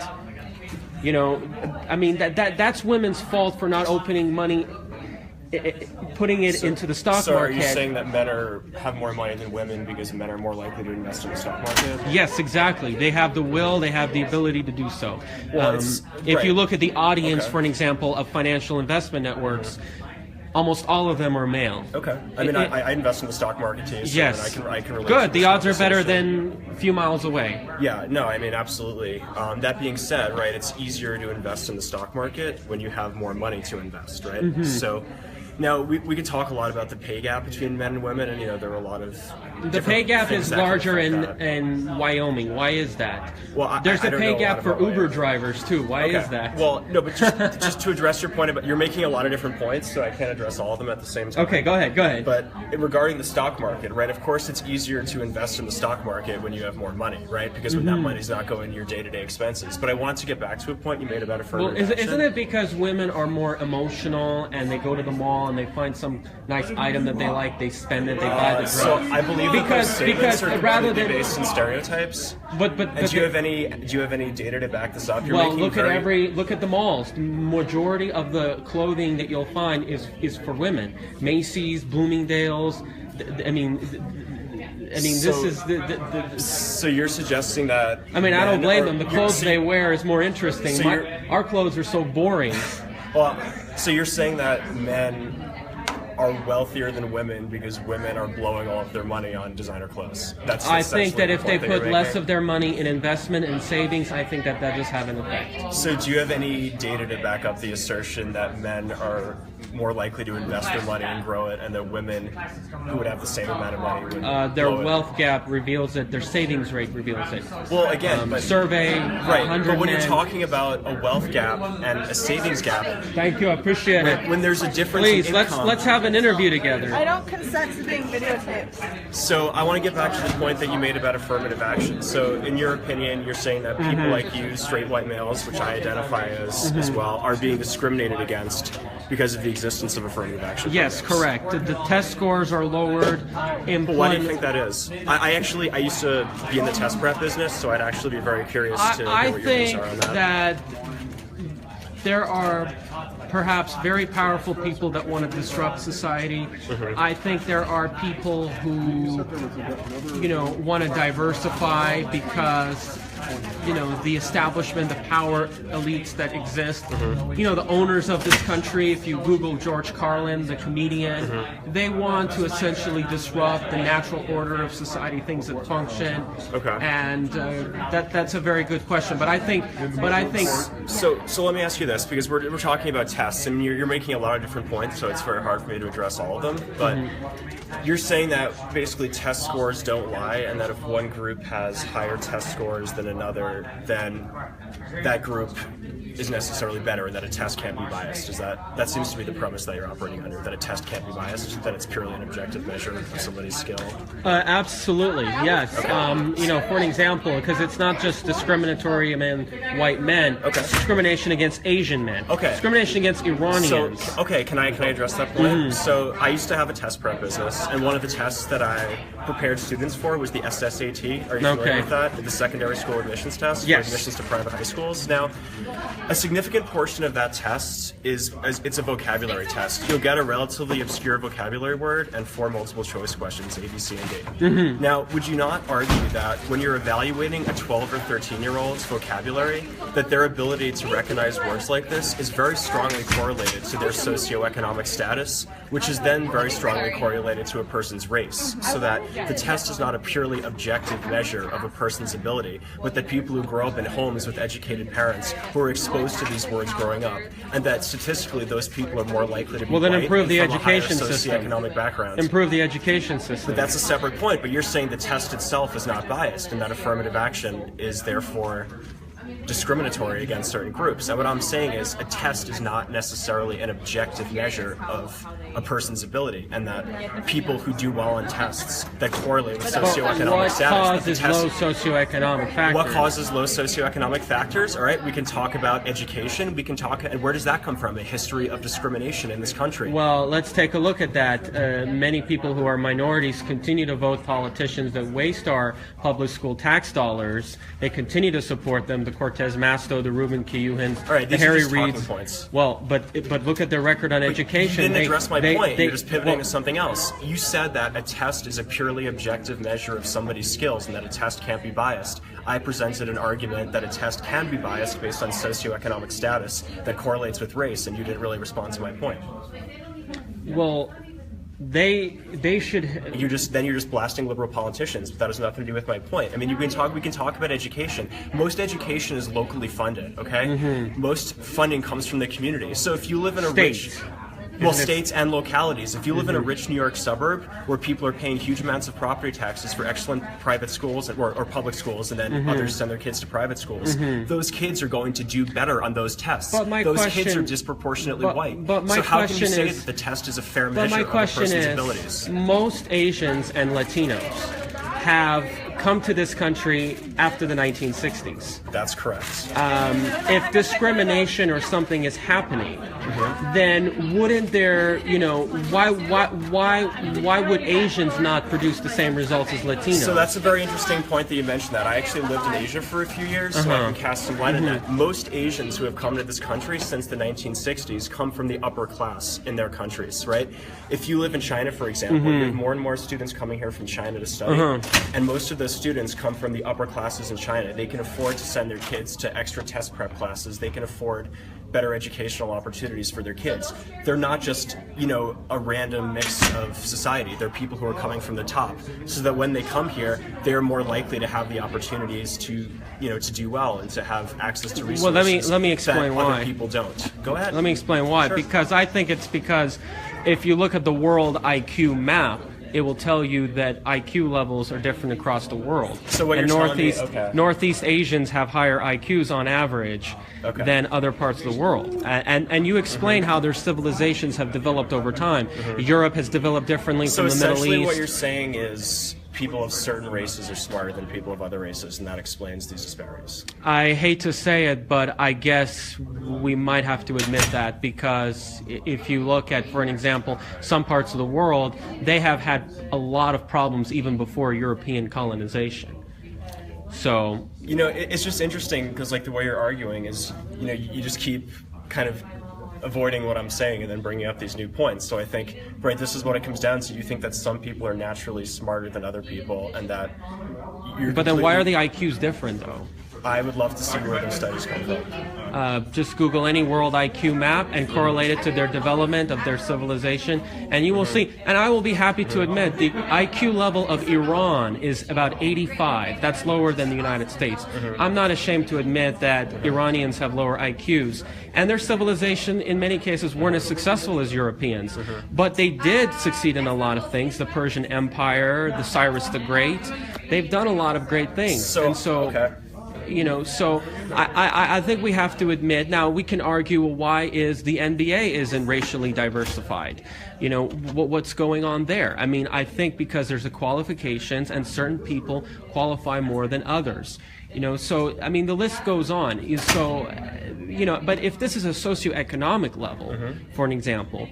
I mean that's women's fault for not opening money. Putting it into the stock market. So are you saying that men have more money than women because men are more likely to invest in the stock market? Yes, exactly. They have the will, they have the ability to do so. Well, if you look at the audience, for an example, of financial investment networks, almost all of them are male. Okay. I mean, I invest in the stock market too. So Yes. I can relate. Good. To The this odds are better conversation. than a few miles away. Yeah, no, I mean, absolutely. That being said, right, it's easier to invest in the stock market when you have more money to invest, right? Mhm. So now we could talk a lot about the pay gap between men and women, and, there are a lot of The pay gap things is that can larger affect that. in Wyoming. Why is that? Well, There's I a don't pay know a gap lot for about Uber Wyoming. drivers too. Why Okay. is that? Well, no, but just to address your point about, you're making a lot of different points, so I can't address all of them at the same time. Okay, go ahead. But regarding the stock market, right? Of course, it's easier to invest in the stock market when you have more money, right? Because when that Mhm. money's not going to your day-to-day expenses. But I want to get back to a point you made about Well, affirmative action. isn't it because women are more emotional and they go to the mall and they find some nice item that they like, they spend it, they buy the drug? So I believe that those statements are rather completely than based in stereotypes. But And do you have any data to back this up? You're well, making look at the malls. The majority of the clothing that you'll find is for women. Macy's, Bloomingdale's. I mean, this So- is So you're suggesting that? I mean, I don't men blame are- them. The you're- clothes so- they wear is more interesting. So you're- Our clothes are so boring. Well, so you're saying that men are wealthier than women because women are blowing all of their money on designer clothes. That's I think that essentially if the they point that put you're less making. of their money in investment and savings, I think that does have an effect. So do you have any data to back up the assertion that men are more likely to invest their money and grow it, and that women who would have the same amount of money would Their blow it? wealth gap reveals it. Their savings rate reveals it. Well, again, but survey, right? 100 But when you're men. talking about a wealth gap and a savings gap, Thank you, I appreciate it. when there's a difference Please, in let's income, have an interview together. I don't consent to being videotaped. So I want to get back to the point that you made about affirmative action. So in your opinion, you're saying that people Mhm. like you, straight white males, which I identify as Mhm. well, are being discriminated against because of the existence of affirmative action. Yes, programs. correct. The test scores are lowered. But why do you think that is? I used to be in the test prep business, so I'd actually be very curious to hear I what your views think are on that. that there are perhaps very powerful people that want to disrupt society. Mhm. I think there are people who, want to diversify because, the establishment, the power elites that exist, the owners of this country, if you Google George Carlin, the comedian, they want to essentially disrupt the natural order of society, things that function. Okay. And that's a very good question. But I think So let me ask you this, because we're talking about tests, and you're making a lot of different points, so it's very hard for me to address all of them. But you're saying that basically test scores don't lie, and that if one group has higher test scores than another, then that group is necessarily better, and that a test can't be biased. That seems to be the premise that you're operating under, that a test can't be biased, that it's purely an objective measure of somebody's skill. Absolutely, yes. For an example, because it's not just discriminatory among white men, it's discrimination against Asian men, discrimination against Iranians. So, can I address that point? So I used to have a test prep business, and one of the tests that I prepared students for was the SSAT. Are you familiar with that? The secondary school admissions test Yes. for admissions to private high schools. Now, a significant portion of that test it's a vocabulary test. You'll get a relatively obscure vocabulary word and 4 multiple choice questions, A, B, C, and D. Mhm. Now, would you not argue that when you're evaluating a 12 or 13-year-old's vocabulary, that their ability to recognize words like this is very strongly correlated to their socioeconomic status, which is then very strongly correlated to a person's race, so that the test is not a purely objective measure of a person's ability, but that people who grow up in homes with educated parents who are exposed to these words growing up, and that statistically those people are more likely to be Well, then white improve the and from a higher education system. socioeconomic background. Improve the education system. But that's a separate point. But you're saying the test itself is not biased, and that affirmative action is therefore discriminatory against certain groups. And what I'm saying is a test is not necessarily an objective measure of a person's ability, and that people who do well on tests that correlate with socioeconomic what status. causes low socioeconomic factors? What causes low socioeconomic factors? All right, we can talk about education. We can talk, and where does that come from? A history of discrimination in this country. Well, let's take a look at that. Many people who are minorities continue to vote politicians that waste our public school tax dollars. They continue to support them. The Cortez Masto, the Ruben Kihuen, All right, the these are Harry just talking Reids. points. Well, but look at their record on education. You didn't address my point. You're just pivoting well, to something else. You said that a test is a purely objective measure of somebody's skills and that a test can't be biased. I presented an argument that a test can be biased based on socioeconomic status that correlates with race, and you didn't really respond to my point. Well, they should. You're just blasting liberal politicians, but that has nothing to do with my point. I mean, we can talk about education. Most education is locally funded. Okay, most funding comes from the community. So if you live in a rich states and localities. If you live in a rich New York suburb where people are paying huge amounts of property taxes for excellent private schools or public schools, and then others send their kids to private schools, those kids are going to do better on those tests. Those kids are disproportionately white. But my so how question can you say is, that the test is a fair measure of a person's abilities? Most Asians and Latinos have come to this country after the 1960s. That's correct. If discrimination or something is happening, then wouldn't there, why would Asians not produce the same results as Latinos? So that's a very interesting point that you mentioned that. I actually lived in Asia for a few years, so I can cast some light on that. Most Asians who have come to this country since the 1960s come from the upper class in their countries, right? If you live in China, for example, you have more and more students coming here from China to study, and most of those students come from the upper classes in China. They can afford to send their kids to extra test prep classes. They can afford better educational opportunities for their kids. They're not just, a random mix of society. They're people who are coming from the top, so that when they come here, they're more likely to have the opportunities to, to do well and to have access to resources. Well, let me explain that why. Other people don't. Go ahead. Let me explain why. Sure. Because I think it's because if you look at the world IQ map, it will tell you that IQ levels are different across the world. So what and you're telling me, Northeast Asians have higher IQs on average than other parts of the world. And you explain how their civilizations have developed over time. Europe has developed differently from the Middle East. So essentially what you're saying is people of certain races are smarter than people of other races, and that explains these disparities. I hate to say it, but I guess we might have to admit that, because if you look at, for an example, some parts of the world, they have had a lot of problems even before European colonization. So, it's just interesting because, the way you're arguing is, you just keep kind of avoiding what I'm saying and then bringing up these new points. So I think, this is what it comes down to. You think that some people are naturally smarter than other people, and that you're. But then why are the IQs different, though? I would love to see where those studies come from. Just Google any world IQ map and correlate it to their development of their civilization, and you will see. And I will be happy to admit the IQ level of Iran is about 85. That's lower than the United States. I'm not ashamed to admit that Iranians have lower IQs, and their civilization in many cases weren't as successful as Europeans, but they did succeed in a lot of things. The Persian Empire, the Cyrus the Great, they've done a lot of great things. So I think we have to admit, now we can argue, well, why is the NBA isn't racially diversified? What's going on there? I mean, I think because there's qualifications and certain people qualify more than others. So, I mean, the list goes on. So, but if this is a socioeconomic level, for an example,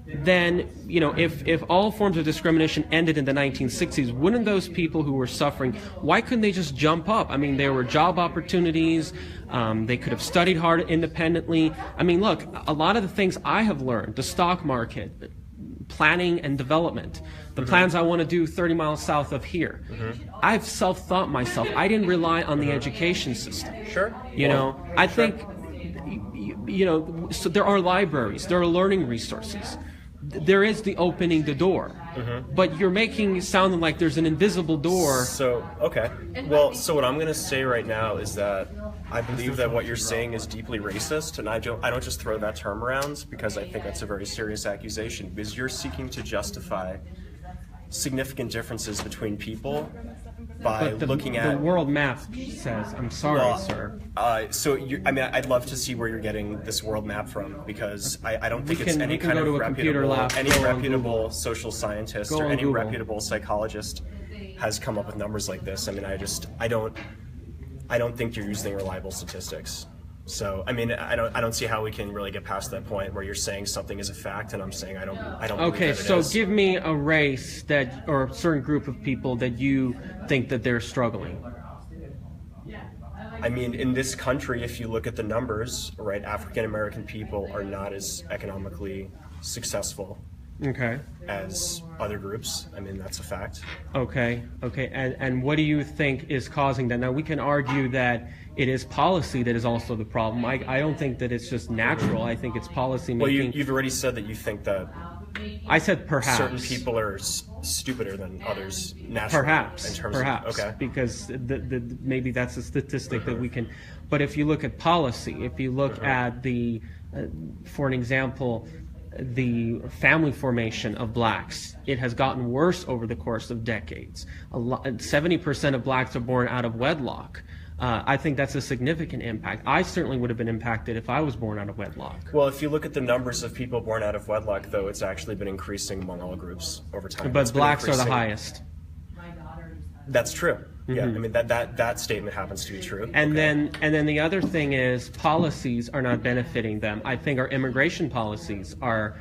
then, if all forms of discrimination ended in the 1960s, wouldn't those people who were suffering, why couldn't they just jump up? I mean, there were job opportunities. They could have studied hard independently. I mean, look, a lot of the things I have learned, the stock market, planning and development, the plans I want to do 30 miles south of here, I've self-taught myself. I didn't rely on the education system. Sure. I think, so there are libraries, there are learning resources. There is the opening the door, but you're making it sound like there's an invisible door. So what I'm going to say right now is that I believe that what you're saying is deeply racist, and I don't just throw that term around because I think that's a very serious accusation, because you're seeking to justify significant differences between people by looking at the world map says. I'm sorry, sir. I'd love to see where you're getting this world map from, because I don't think it's any kind of reputable social scientist or any reputable psychologist has come up with numbers like this. I mean, I don't think you're using reliable statistics. So, I mean, I don't see how we can really get past that point where you're saying something is a fact and I'm saying I don't Okay, believe that so it is. give me a race or a certain group of people that you think that they're struggling. I mean, in this country, if you look at the numbers, right, African American people are not as economically successful as other groups. I mean, that's a fact. Okay. And what do you think is causing that? Now, we can argue that it is policy that is also the problem. I don't think that it's just natural. I think it's policy making. Well, you've already said that you think that I said perhaps. Certain people are stupider than others naturally. Perhaps, in terms perhaps, of, okay. because maybe that's a statistic that we can. But if you look at policy, if you look at the, for an example, the family formation of blacks, it has gotten worse over the course of decades. 70% of blacks are born out of wedlock. I think that's a significant impact. I certainly would have been impacted if I was born out of wedlock. Well, if you look at the numbers of people born out of wedlock, though, it's actually been increasing among all groups over time. But blacks are the highest. That's true. Yeah, I mean that statement happens to be true. And then the other thing is policies are not benefiting them. I think our immigration policies are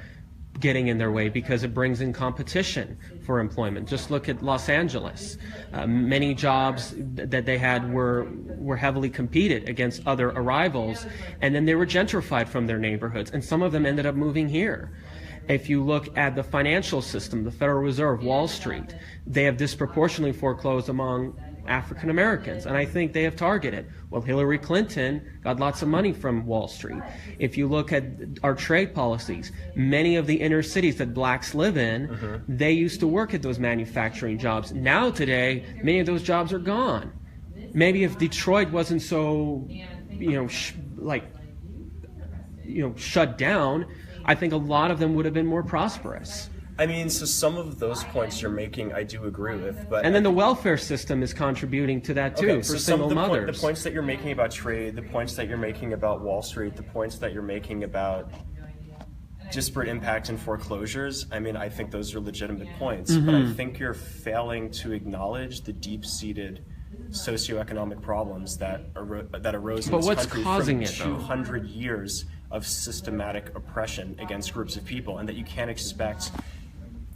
getting in their way because it brings in competition for employment. Just look at Los Angeles. Many jobs that they had were heavily competed against other arrivals, and then they were gentrified from their neighborhoods, and some of them ended up moving here. If you look at the financial system, the Federal Reserve, Wall Street, they have disproportionately foreclosed among African Americans, and I think they have targeted. Well, Hillary Clinton got lots of money from Wall Street. If you look at our trade policies, many of the inner cities that blacks live in, they used to work at those manufacturing jobs. Now today, many of those jobs are gone. Maybe if Detroit wasn't so, shut down, I think a lot of them would have been more prosperous. I mean, so some of those points you're making, I do agree with, but and then the welfare system is contributing to that too, for single mothers. The points that you're making about trade, the points that you're making about Wall Street, the points that you're making about disparate impact and foreclosures, I mean, I think those are legitimate points, but I think you're failing to acknowledge the deep-seated socioeconomic problems that arose in this country from 200 years of systematic oppression against groups of people, and that you can't expect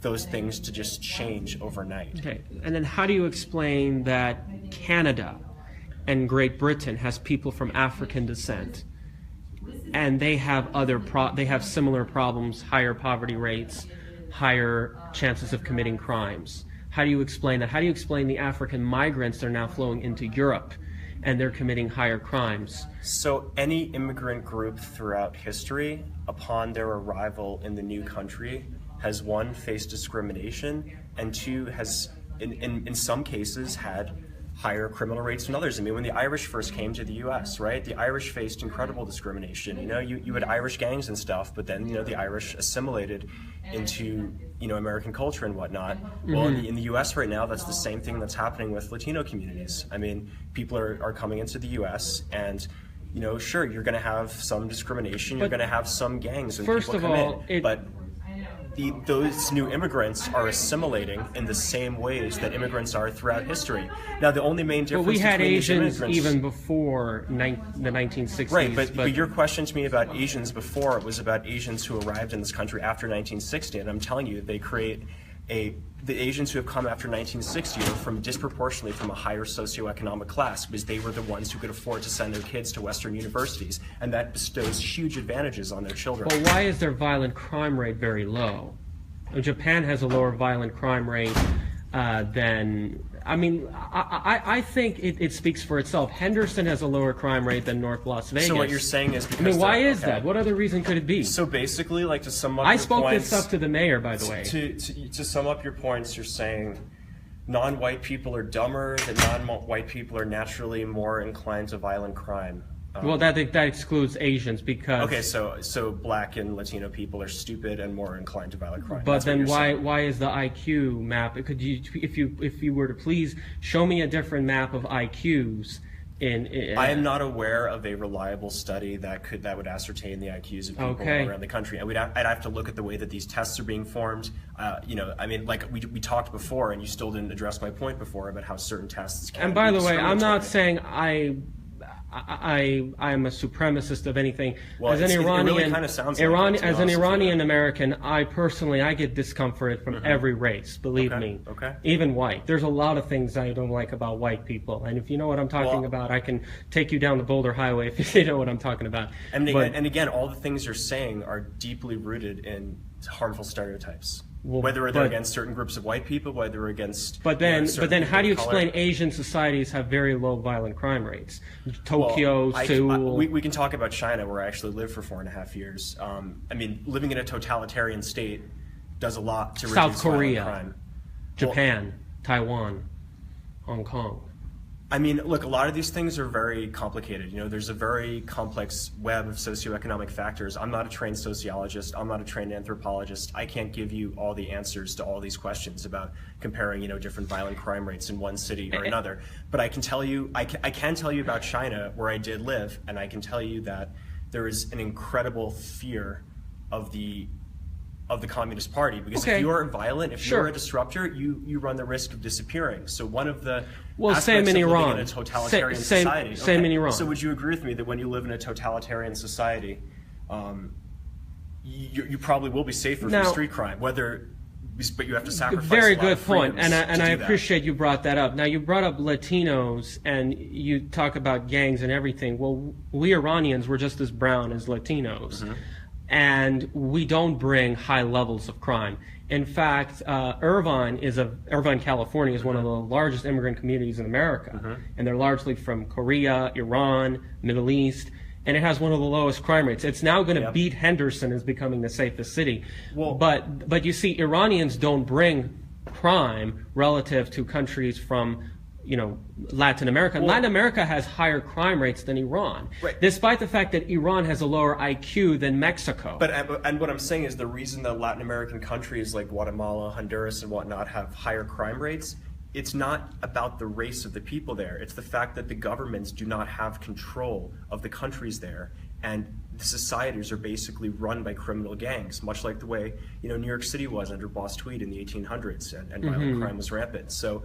those things to just change overnight. Okay, and then how do you explain that Canada and Great Britain has people from African descent, and they have they have similar problems, higher poverty rates, higher chances of committing crimes? How do you explain that? How do you explain the African migrants that are now flowing into Europe and they're committing higher crimes? So any immigrant group throughout history, upon their arrival in the new country, has one, faced discrimination, and two, has in some cases had higher criminal rates than others. I mean, when the Irish first came to the U.S., right, the Irish faced incredible discrimination. You had Irish gangs and stuff, but then, the Irish assimilated into, American culture and whatnot. Well, in the U.S. right now, that's the same thing that's happening with Latino communities. I mean, people are coming into the U.S. and, sure, you're going to have some discrimination, you're going to have some gangs when people come in, but those new immigrants are assimilating in the same ways that immigrants are throughout history. Now, the only main difference we had between Asians immigrants, even before the 1960s. Right, but your question to me about Asians before was about Asians who arrived in this country after 1960, and I'm telling you, they create the Asians who have come after 1960 are disproportionately from a higher socioeconomic class, because they were the ones who could afford to send their kids to Western universities, and that bestows huge advantages on their children. But why is their violent crime rate very low? Japan has a lower violent crime rate than... I mean, I think it speaks for itself. Henderson has a lower crime rate than North Las Vegas. So what you're saying is because... I mean, why is that? What other reason could it be? So basically, to sum up I your spoke points, this up to the mayor, by the way. To sum up your points, you're saying non-white people are dumber, that non-white people are naturally more inclined to violent crime. Well, that excludes Asians because... Okay, so black and Latino people are stupid and more inclined to violent crime. But then why is the IQ map? Could you, if you were to please show me a different map of IQs in I am not aware of a reliable study that would ascertain the IQs of people all around the country. And I'd have to look at the way that these tests are being formed. I mean, like we talked before, and you still didn't address my point before about how certain tests can. And by the way, I'm not saying I'm a supremacist of anything. Well, as an Iranian, it really kind of sounds like it, as an Iranian American, I get discomfort from every race. Believe me, even white. There's a lot of things I don't like about white people, and if you know what I'm talking about, I can take you down the Boulder Highway if you know what I'm talking about. And again, all the things you're saying are deeply rooted in harmful stereotypes. Whether they're against certain groups of white people, whether they're against... But then how do you explain Asian societies have very low violent crime rates? Tokyo, Seoul... We can talk about China, where I actually lived for 4.5 years. I mean, living in a totalitarian state, does a lot to reduce South Korea, violent crime. Japan, Taiwan, Hong Kong. I mean, look, a lot of these things are very complicated. You know, there's a very complex web of socioeconomic factors. I'm not a trained sociologist. I'm not a trained anthropologist. I can't give you all the answers to all these questions about comparing, you know, different violent crime rates in one city or another. But I can tell you, I can tell you about China, where I did live, and I can tell you that there is an incredible fear of the Communist Party, because if you're violent, if you're a disruptor, you run the risk of disappearing. So one of the same in of living Iran. in a totalitarian society. Same in Iran. So would you agree with me that when you live in a totalitarian society, you probably will be safer from street crime, but you have to sacrifice very a lot good of point, and I that. appreciate you brought that up. Now, you brought up Latinos, and you talk about gangs and everything. Well, we Iranians were just as brown as Latinos. And we don't bring high levels of crime. In fact, Irvine, California, is one of the largest immigrant communities in America, and they're largely from Korea, Iran, Middle East, and it has one of the lowest crime rates. It's now going to beat Henderson as becoming the safest city. But you see, Iranians don't bring crime relative to countries from, you know, Latin America. Latin America has higher crime rates than Iran, despite the fact that Iran has a lower IQ than Mexico. And what I'm saying is the reason that Latin American countries like Guatemala, Honduras, and whatnot have higher crime rates, it's not about the race of the people there. It's the fact that the governments do not have control of the countries there, and the societies are basically run by criminal gangs, much like the way, you know, New York City was under Boss Tweed in the 1800s, and violent crime was rampant. So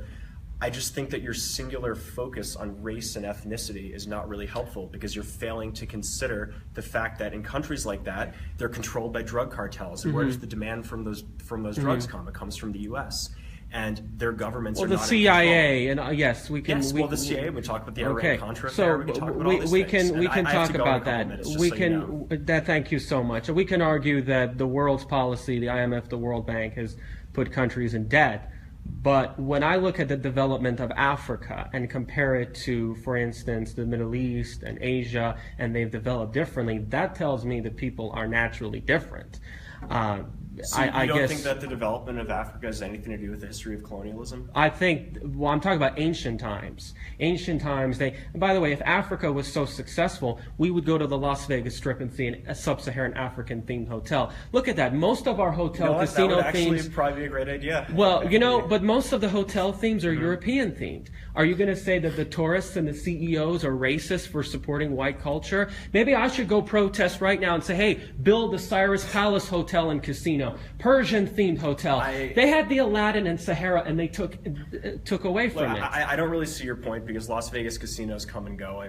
I just think that your singular focus on race and ethnicity is not really helpful, because you're failing to consider the fact that in countries like that, they're controlled by drug cartels. And where does the demand from those drugs come? It comes from the U.S. And their governments are the not CIA, and yes, we can. Yes, the CIA. We talk about the Iran-Contra so affair. We can talk about all these we things. can talk about that. We so can. you know. Thank you so much. We can argue that the world's policy, the IMF, the World Bank, has put countries in debt. But when I look at the development of Africa and compare it to, for instance, the Middle East and Asia, and they've developed differently, that tells me that people are naturally different. So you don't think that the development of Africa has anything to do with the history of colonialism? I think, well, I'm talking about ancient times. Ancient times, and by the way, if Africa was so successful, we would go to the Las Vegas Strip and see a sub-Saharan African-themed hotel. Look at that. Most of our hotel casino that would themes... actually probably be a great idea. Well, you know, but most of the hotel themes are European-themed. Are you going to say that the tourists and the CEOs are racist for supporting white culture? Maybe I should go protest right now and say, hey, build the Cyrus Palace Hotel and Casino, Persian-themed hotel. They had the Aladdin and Sahara, and they took away from it. I don't really see your point, because Las Vegas casinos come and go. I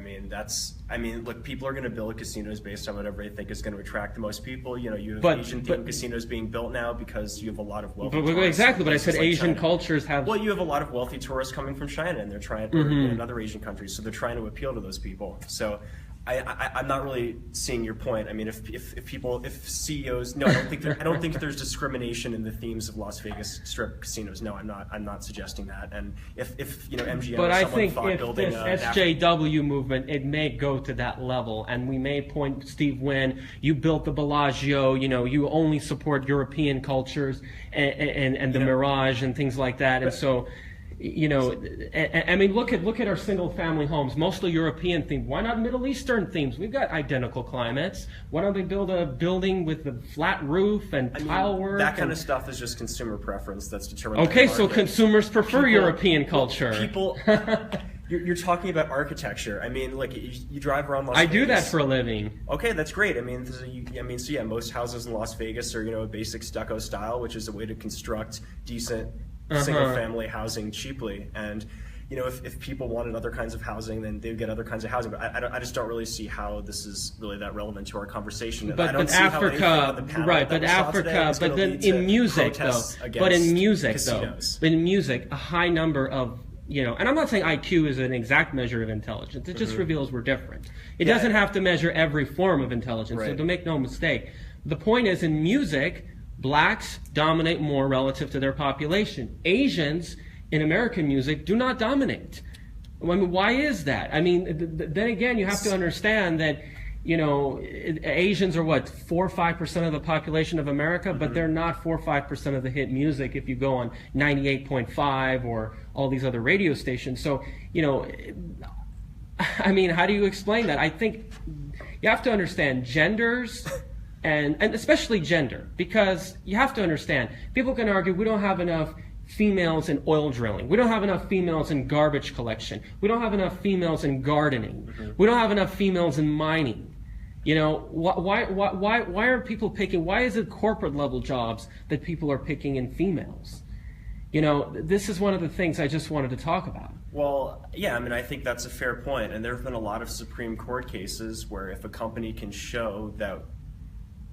mean, look, people are going to build casinos based on whatever they think is going to attract the most people. You know, you have Asian-themed casinos being built now because you have a lot of wealthy tourists. Exactly, but I said Asian cultures have... Well, you have a lot of wealthy tourists coming from China, and they're trying to, in other Asian countries, so they're trying to appeal to those people. So I'm not really seeing your point. I mean, if CEOs, no, I don't think there's discrimination in the themes of Las Vegas Strip casinos. No, I'm not suggesting that. And if you know, MGM but or I someone think thought if building this SJW movement, it may go to that level, and we may point, Steve Wynn, you built the Bellagio, you know, you only support European cultures and the Mirage and things like that, and so. You know, I mean, look at our single-family homes, mostly European themed. Why not Middle Eastern themes? We've got identical climates. Why don't they build a building with a flat roof and tile work? That kind of stuff is just consumer preference that's determined. Okay, so consumers prefer European culture. People, you're talking about architecture. I mean, like you drive around Las Vegas. I do that for a living. Okay, that's great. I mean, so yeah, most houses in Las Vegas are, you know, a basic stucco style, which is a way to construct decent single-family housing cheaply. And you know, if people wanted other kinds of housing, then they would get other kinds of housing. But I just don't really see how this is really that relevant to our conversation. But Africa, right? But Africa, but then in music, though. But in music, though, in music, a high number of, you know, and I'm not saying IQ is an exact measure of intelligence. It just reveals we're different. It doesn't have to measure every form of intelligence. So to make no mistake, the point is, in music, blacks dominate more relative to their population. Asians in American music do not dominate. I mean, why is that? I mean, then again, you have to understand that Asians are what, 4 or 5% of the population of America, but they're not 4 or 5% of the hit music if you go on 98.5 or all these other radio stations. So, I mean, how do you explain that? I think you have to understand genders and especially gender, because you have to understand, people can argue we don't have enough females in oil drilling. We don't have enough females in garbage collection. We don't have enough females in gardening. We don't have enough females in mining. Why are people picking, why is it corporate level jobs that people are picking in females? This is one of the things I just wanted to talk about. Well, yeah, I mean, I think that's a fair point. And there have been a lot of Supreme Court cases where if a company can show that,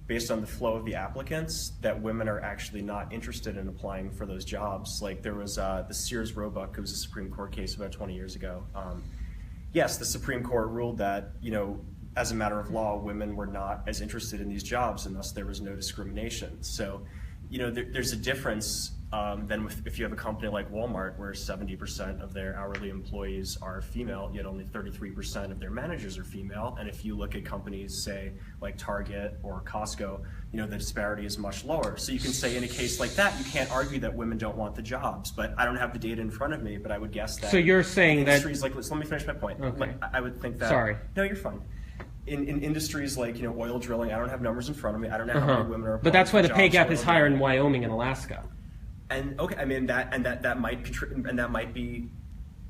based on the flow of the applicants, that women are actually not interested in applying for those jobs. Like there was the Sears Roebuck, it was a Supreme Court case about 20 years ago. Yes, the Supreme Court ruled that, as a matter of law, women were not as interested in these jobs, and thus there was no discrimination. So, there's a difference than if you have a company like Walmart, where 70% of their hourly employees are female, yet only 33% of their managers are female. And if you look at companies, say, like Target or Costco, the disparity is much lower. So you can say in a case like that, you can't argue that women don't want the jobs. But I don't have the data in front of me, but I would guess that. So you're saying that... Industries like, let me finish my point. Okay. I would think that... Sorry. No, you're fine. In industries like oil drilling, I don't have numbers in front of me. I don't know how many women are. But that's why the pay gap jobs is higher in Wyoming and Alaska. And okay, I mean that might be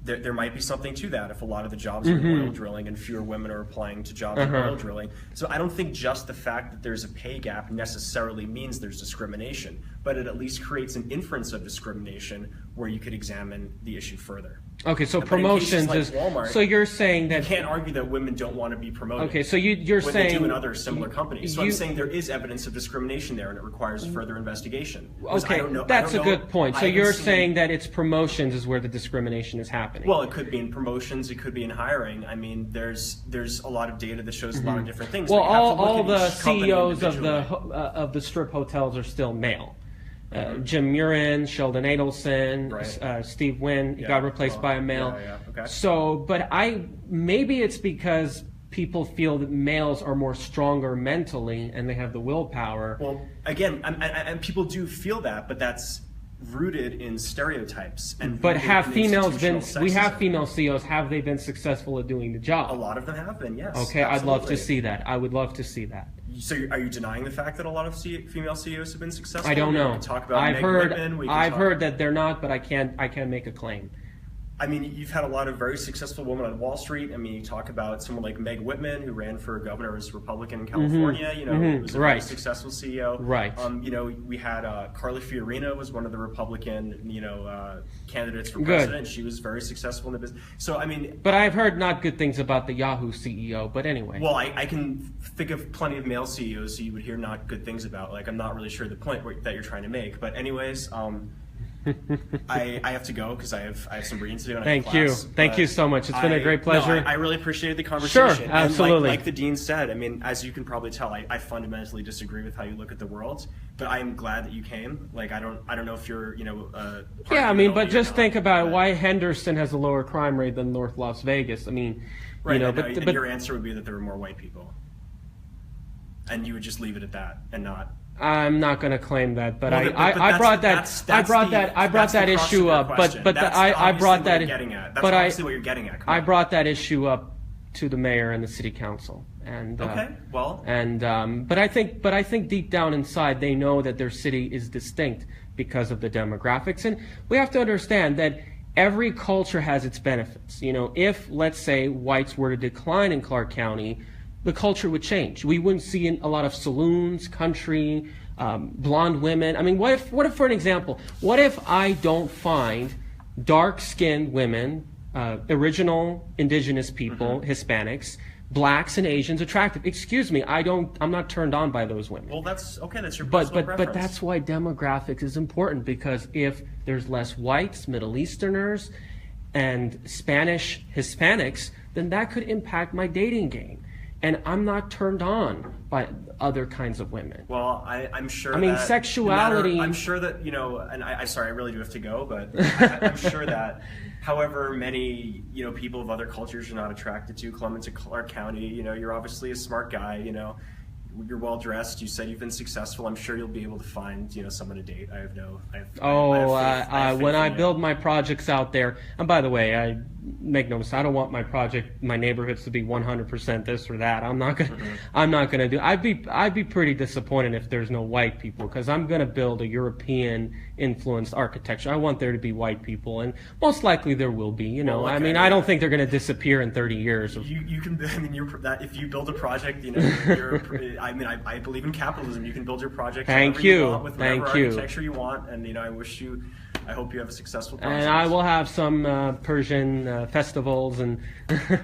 there might be something to that if a lot of the jobs are in oil drilling and fewer women are applying to jobs in oil drilling. So I don't think just the fact that there's a pay gap necessarily means there's discrimination, but it at least creates an inference of discrimination where you could examine the issue further. Okay, so But promotions like is Walmart, so you're saying that you can't argue that women don't want to be promoted. Okay, so you're when saying they do in other similar companies. So I'm saying there is evidence of discrimination there, and it requires further investigation. Okay, that's a good point. So you're saying that it's promotions is where the discrimination is happening. Well, it could be in promotions, it could be in hiring. I mean, there's a lot of data that shows a lot of different things. Well, But you have to look all at the each company CEOs individually. of the strip hotels are still male. Jim Murren, Sheldon Adelson, Steve Wynn got replaced by a male. Okay. So, but maybe it's because people feel that males are more stronger mentally and they have the willpower. Well, again, and people do feel that, but that's rooted in stereotypes. But have females been? institutional We have sexism. female CEOs. Have they been successful at doing the job? A lot of them have been, yes. Okay, I'd love to absolutely. see that. I would love to see that. So are you denying the fact that a lot of female CEOs have been successful? I don't know. We can talk about I've Meg heard. Whitman, we can I've talk- heard that they're not, but I can't make a claim. I mean, you've had a lot of very successful women on Wall Street. I mean, you talk about someone like Meg Whitman, who ran for governor as a Republican in California. Was a very successful CEO. Right. We had Carly Fiorina was one of the Republican, candidates for Good. president. She was very successful in the business. So, I mean, But I've heard not good things about the Yahoo CEO. But anyway. well, I can think of plenty of male CEOs who you would hear not good things about. Like, I'm not really sure the point that you're trying to make. But anyways, I have to go because I have some reading to do. And Thank I have you. class, Thank you but so much. It's been a great pleasure. No, I really appreciated the conversation. Sure, absolutely. And like the dean said, I mean, as you can probably tell, I fundamentally disagree with how you look at the world. But I am glad that you came. Like, I don't know if you're, part Yeah, I of mean, UNLV but or just not, think about but- why Henderson has a lower crime rate than North Las Vegas. I mean, Right, but and your answer would be that there were more white people. And you would just leave it at that and not. I'm not going to claim that, but Well, I brought that issue up. But I brought that. That's but obviously what you're getting at. I brought that issue up to the mayor and the city council. And Okay, well. And but I think deep down inside they know that their city is distinct because of the demographics, and we have to understand that every culture has its benefits. If let's say whites were to decline in Clark County, the culture would change. We wouldn't see a lot of saloons, country, blonde women. I mean, what if, for an example, what if I don't find dark-skinned women, original indigenous people, Hispanics, blacks and Asians attractive? Excuse me, I'm not turned on by those women. Well, that's okay. That's your But personal but preference. that's why demographics is important, because if there's less whites, Middle Easterners, and Spanish Hispanics, then that could impact my dating game. and I'm not turned on by other kinds of women. Well, I'm sure. I mean, that sexuality. I'm sure that, you know, and I'm sorry, I really do have to go, but I'm sure that however many, you know, people of other cultures you're not attracted to, Clements and Clark County, you know, you're obviously a smart guy, you know, you're well dressed. You said you've been successful. I'm sure you'll be able to find, you know, someone to date. When I build my projects out there, and by the way, I make no mistake, I don't want my neighborhoods to be 100% this or that. I'm not gonna do. I'd be pretty disappointed if there's no white people, because I'm gonna build a European influenced architecture. I want there to be white people, and most likely there will be. You know, well, okay, I mean, I don't think they're gonna disappear in 30 years. You can. I mean, if you build a project, you know, I mean, I believe in capitalism. You can build your project. Thank you. With whatever architecture you want, and you know, I hope you have a successful project. And I will have some Persian festivals and.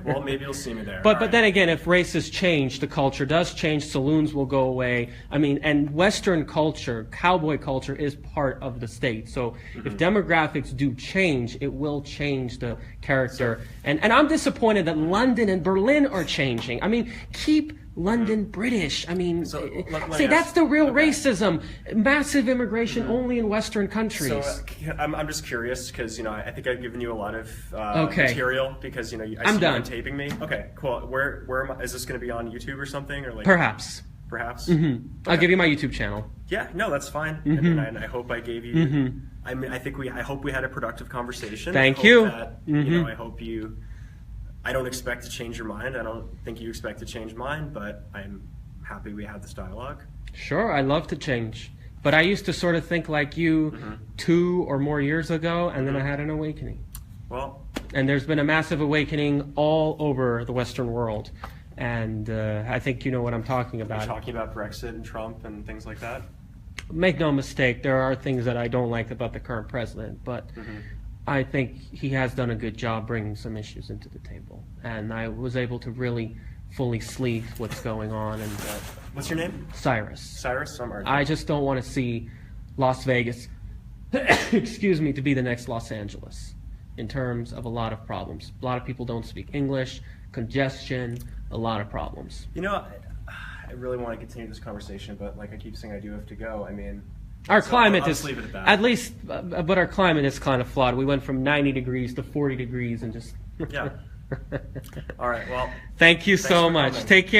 Well, maybe you'll see me there. But then again, if races change, the culture does change. Saloons will go away. I mean, and Western culture, cowboy culture, is part of the state. So if demographics do change, it will change the character. And I'm disappointed that London and Berlin are changing. I mean, keep London British. I mean, that's the real racism. Massive immigration only in Western countries. So I'm just curious because, you know, I think I've given you a lot of material because, you know, I see done. you taping me. Okay, cool. Where am I? Is this going to be on YouTube or something, or like? Perhaps. Okay. I'll give you my YouTube channel. Yeah, no, that's fine. And I hope I gave you. I mean, I hope we had a productive conversation. Thank you. You know, I hope you. I don't expect to change your mind. I don't think you expect to change mine, but I'm happy we had this dialogue. Sure, I love to change. But I used to sort of think like you 2 or more years ago, and then I had an awakening. Well. And there's been a massive awakening all over the Western world. And I think you know what I'm talking about. You're talking about Brexit and Trump and things like that? Make no mistake, there are things that I don't like about the current president, but I think he has done a good job bringing some issues into the table. And I was able to really fully sleeve what's going on. And what's your name? Cyrus. Cyrus? I just don't want to see Las Vegas, excuse me, to be the next Los Angeles in terms of a lot of problems. A lot of people don't speak English, congestion, a lot of problems. You know, I really want to continue this conversation, but like I keep saying, I do have to go. I mean, our climate I'll is, leave it at that. at least, but our climate is kind of flawed. We went from 90 degrees to 40 degrees and just... Yeah. All right, well. Thank you so much. Take care.